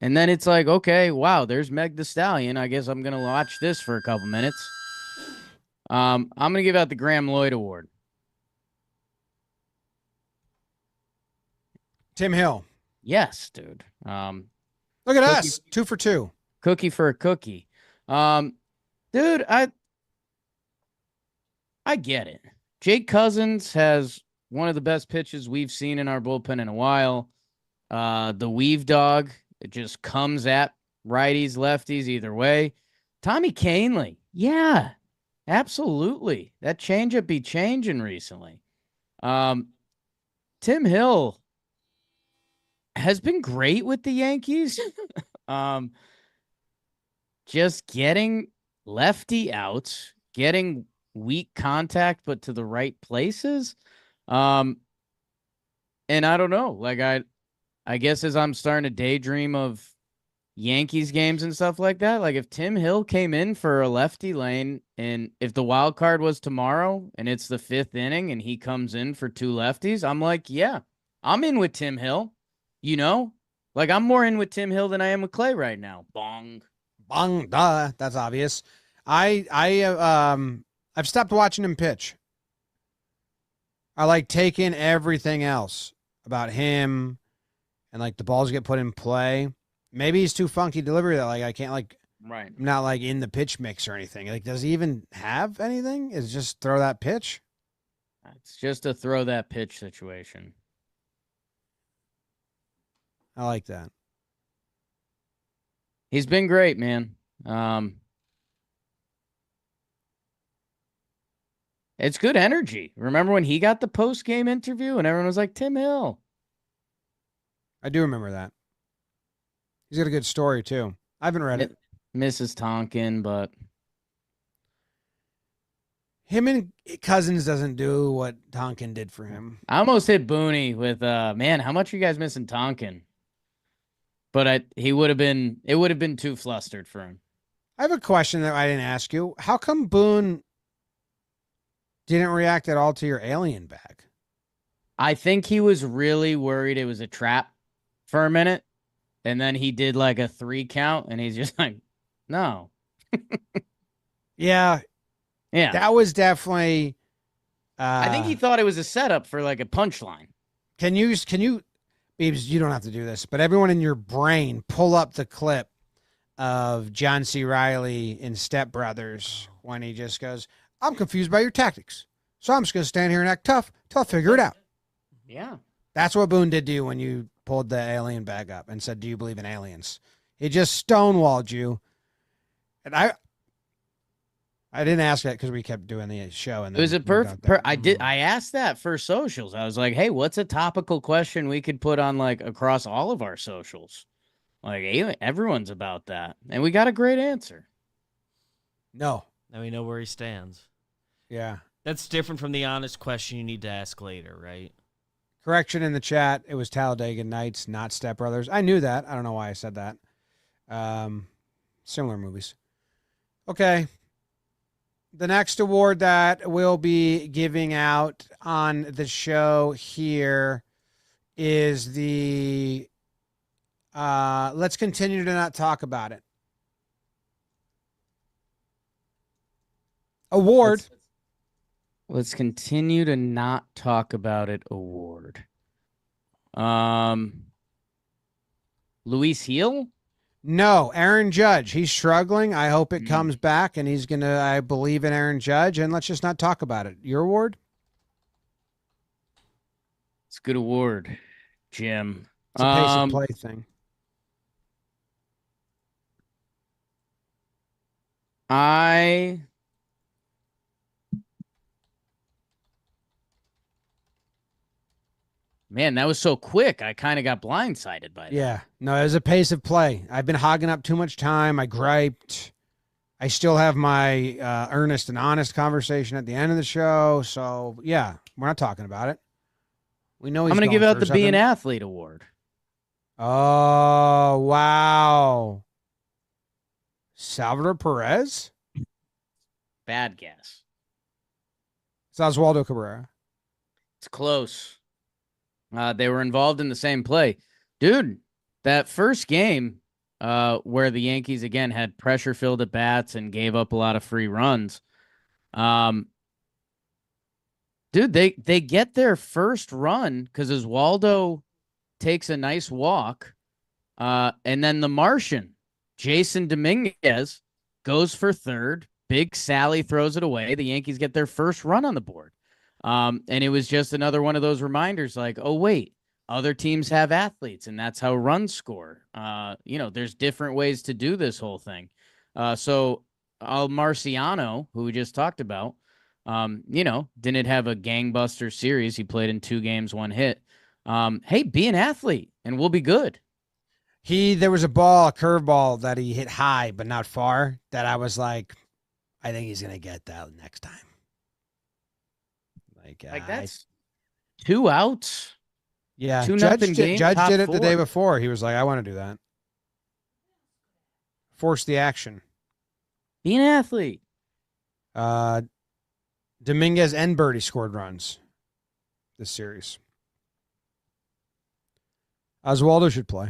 S3: And then it's like, okay, wow, there's Meg the Stallion. I guess I'm gonna watch this for a couple minutes. I'm gonna give out the Graham Lloyd Award.
S1: Tim Hill.
S3: Yes, dude.
S1: Look at
S3: Cookie.
S1: us. 2 for 2.
S3: Cookie for a cookie. Dude, I get it. Jake Cousins has one of the best pitches we've seen in our bullpen in a while. The weave dog, it just comes at righties, lefties, either way. Tommy Kahnle, yeah, absolutely. That changeup be changing recently. Tim Hill has been great with the Yankees. Just getting lefty outs, getting weak contact, but to the right places. And I don't know, like I guess as I'm starting to daydream of Yankees games and stuff like that, like if Tim Hill came in for a lefty lane and if the wild card was tomorrow and it's the 5th inning and he comes in for 2 lefties, I'm like, yeah, I'm in with Tim Hill, you know, like I'm more in with Tim Hill than I am with Clay right now. Bong.
S1: Bong, duh. That's obvious. I've stopped watching him pitch. I like take in everything else about him and like the balls get put in play. Maybe he's too funky delivery that like I can't like
S3: Right.
S1: I'm not like in the pitch mix or anything. Like, does he even have anything? Is it just throw that pitch?
S3: It's just a throw that pitch situation.
S1: I like that.
S3: He's been great, man. It's good energy. Remember when he got the post-game interview and everyone was like, Tim Hill.
S1: I do remember that. He's got a good story too. I haven't read it.
S3: Mrs. Tonkin, but
S1: Him and Cousins doesn't do what Talkin did for him.
S3: I almost hit Booney with, man, how much are you guys missing Tonkin? But it would have been too flustered for him.
S1: I have a question that I didn't ask you. How come Boone didn't react at all to your alien bag?
S3: I think he was really worried it was a trap for a minute. And then he did like a 3 count and he's just like, no.
S1: Yeah.
S3: Yeah.
S1: That was definitely
S3: I think he thought it was a setup for like a punchline.
S1: Can you Beebs, you don't have to do this, but everyone in your brain pull up the clip of John C. Reilly in Step Brothers when he just goes, I'm confused by your tactics. So I'm just going to stand here and act tough till I figure it out.
S3: Yeah.
S1: That's what Boone did to you when you pulled the alien bag up and said, do you believe in aliens? He just stonewalled you. And I didn't ask that because we kept doing the show. And
S3: It was a
S1: then we got
S3: perfect.
S1: that.
S3: I asked that for socials. I was like, hey, what's a topical question we could put on like across all of our socials? Like everyone's about that. And we got a great answer.
S1: No.
S4: Now we know where he stands.
S1: Yeah.
S4: That's different from the honest question you need to ask later, right?
S1: Correction in the chat. It was Talladega Nights, not Step Brothers. I knew that. I don't know why I said that. Similar movies. Okay. The next award that we'll be giving out on the show here is the let's continue to not talk about it award.
S3: Let's continue to not talk about it award. Luis Heel?
S1: No, Aaron Judge. He's struggling. I hope it comes back, and he's going to, I believe in Aaron Judge, and let's just not talk about it. Your award?
S3: It's a good award, Jim.
S1: It's a pace of play thing.
S3: Man, that was so quick. I kind of got blindsided by that.
S1: Yeah. No, it was a pace of play. I've been hogging up too much time. I griped. I still have my earnest and honest conversation at the end of the show. So, yeah, we're not talking about it. We know he's
S3: I'm going to give out the
S1: something.
S3: Be an Athlete award.
S1: Oh, wow. Salvador Perez?
S3: Bad guess.
S1: It's Oswaldo Cabrera.
S3: It's close. They were involved in the same play. Dude, that first game where the Yankees, again, had pressure-filled at bats and gave up a lot of free runs. Dude, they get their first run because Oswaldo takes a nice walk. And then the Martian, Jasson Dominguez, goes for third. Big Sally throws it away. The Yankees get their first run on the board. And it was just another one of those reminders like, oh, wait, other teams have athletes, and that's how runs score. There's different ways to do this whole thing. So Al Marciano, who we just talked about, didn't have a gangbuster series. He played in 2 games, 1 hit. Hey, be an athlete, and we'll be good.
S1: There was a curveball that he hit high, but not far, that I was like, I think he's going to get that next time.
S3: Like that's 2 outs.
S1: Yeah,
S3: 2-0 game.
S1: Judge did it
S3: 4.
S1: the day before. He was like, I want to do that. Force the action.
S3: Be an athlete.
S1: Dominguez and Birdie scored runs this series. Oswaldo should play.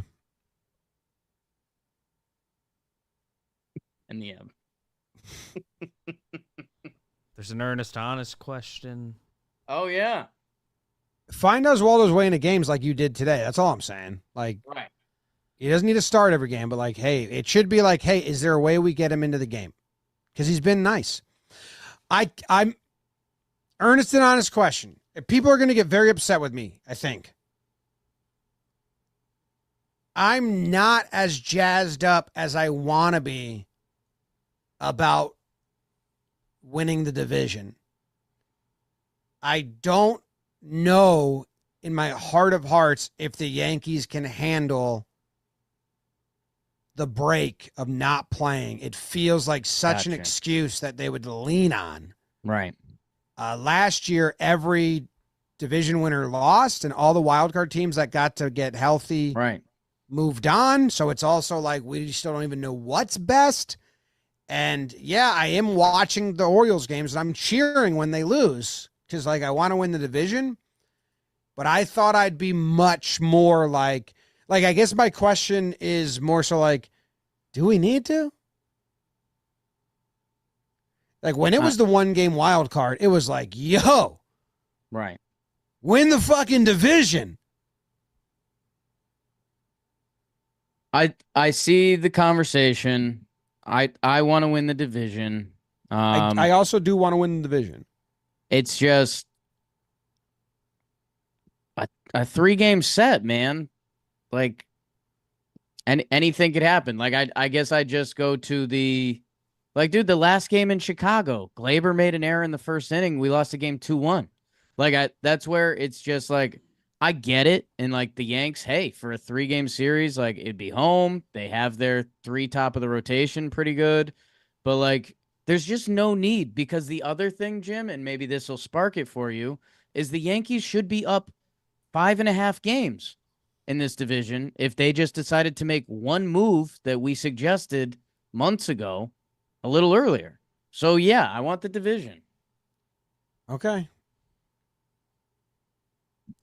S3: And the end.
S4: There's an earnest, honest question.
S3: Oh, yeah.
S1: Find Oswaldo's way into games like you did today. That's all I'm saying. Like,
S3: Right.
S1: he doesn't need to start every game, but like, hey, it should be like, hey, is there a way we get him into the game? Because he's been nice. I'm earnest and honest question. If people are going to get very upset with me, I think. I'm not as jazzed up as I want to be about winning the division. I don't know in my heart of hearts if the Yankees can handle the break of not playing. It feels like such an excuse that they would lean on.
S3: Right.
S1: Last year, every division winner lost, and all the wild card teams that got to get healthy moved on. So it's also like we still don't even know what's best. And yeah, I am watching the Orioles games, and I'm cheering when they lose because like I want to win the division. But I thought I'd be much more like I guess my question is more so like, do we need to? Like when it was the 1-game wild card, it was like, yo,
S3: right,
S1: win the fucking division.
S3: I see the conversation. I want to win the division.
S1: I also do want to win the division.
S3: It's just a 3-game set, man. Like, and anything could happen. Like, I guess I just go to the last game in Chicago, Glaber made an error in the first inning. We lost the game 2-1. Like, that's where it's just like, I get it. And like the Yanks, hey, for a 3-game series, like it'd be home. They have their 3 top of the rotation pretty good. But like, there's just no need, because the other thing, Jim, and maybe this will spark it for you, is the Yankees should be up 5.5 games in this division if they just decided to make one move that we suggested months ago a little earlier. So, yeah, I want the division.
S1: Okay.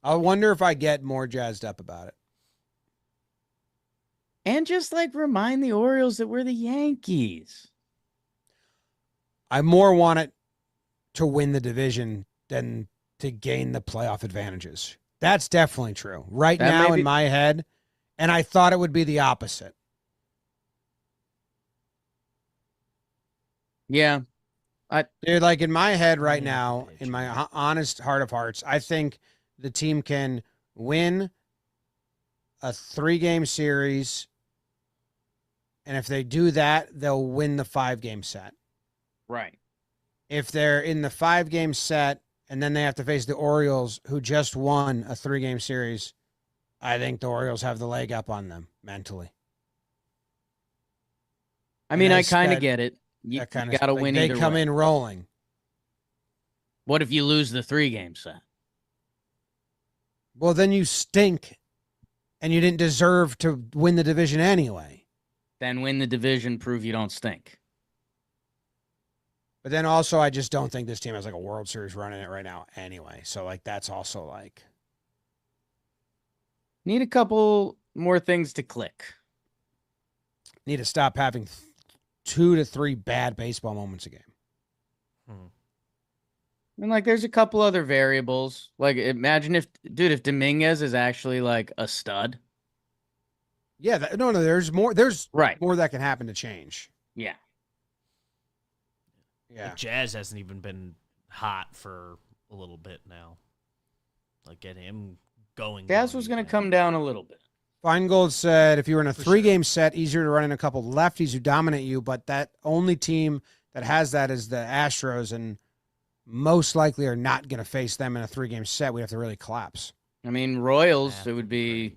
S1: I wonder if I get more jazzed up about it.
S3: And just like remind the Orioles that we're the Yankees.
S1: I more want it to win the division than to gain the playoff advantages. That's definitely true. Right
S3: That
S1: now
S3: may be-
S1: in my head, and I thought it would be the opposite.
S3: Yeah.
S1: Dude, like in my head right
S4: Yeah,
S1: now,
S4: pitch.
S1: in my honest heart of hearts, I think the team can win a 3-game series. And if they do that, they'll win the 5-game set.
S3: Right.
S1: If they're in the 5-game set and then they have to face the Orioles, who just won a 3-game series, I think the Orioles have the leg up on them mentally.
S3: I mean,
S1: And
S3: I kind of
S1: that-
S3: get it. You,
S1: That kind
S3: got to
S1: of
S3: win
S1: They
S3: either
S1: come
S3: way.
S1: in rolling.
S3: What if you lose the 3-game set?
S1: Well, then you stink, and you didn't deserve to win the division anyway.
S3: Then win the division, prove you don't stink.
S1: But then also, I just don't think this team has like a World Series run in it right now anyway. So, like, that's also like,
S3: Need a couple more things to click.
S1: need to stop having 2 to 3 bad baseball moments a game.
S3: I mean, like, there's a couple other variables. Like, imagine if Dominguez is actually like a stud.
S1: Yeah, no, there's more. There's
S3: Right.
S1: more that can happen to change.
S3: Yeah.
S1: Yeah.
S4: Like Jazz hasn't even been hot for a little bit now. Like, get him going.
S3: Gas was going to come down a little bit.
S1: Feingold said if you were in a
S4: For
S1: 3-game set, easier to run in a couple lefties who dominate you, but that only team that has that is the Astros, and most likely are not going to face them in a 3-game set. We have to really collapse.
S3: I mean, Royals,
S4: Yeah,
S3: it would be,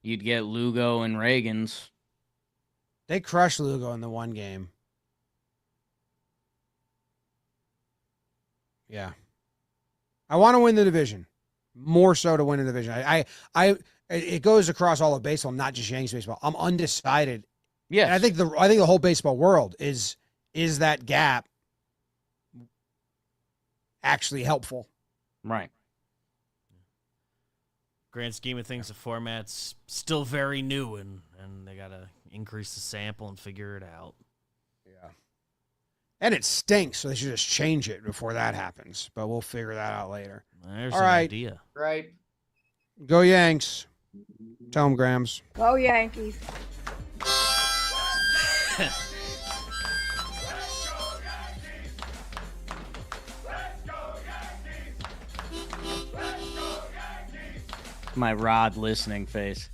S3: you'd get Lugo and Reagans.
S1: They crushed Lugo in the 1 game. Yeah. I want to win the division. More so to win the division. It goes across all of baseball, not just Yankees baseball. I'm undecided.
S3: Yes.
S1: And I think the whole baseball world is that gap actually helpful.
S3: Right.
S4: Grand scheme of things, the format's still very new, and they got to increase the sample and figure it out.
S1: Yeah. And it stinks, so they should just change it before that happens. But we'll figure that out later.
S4: There's
S1: All
S4: an
S1: right.
S4: idea.
S3: Right.
S1: Go Yanks. Tell them, Grams.
S6: Go Yankees.
S3: My Rod listening face.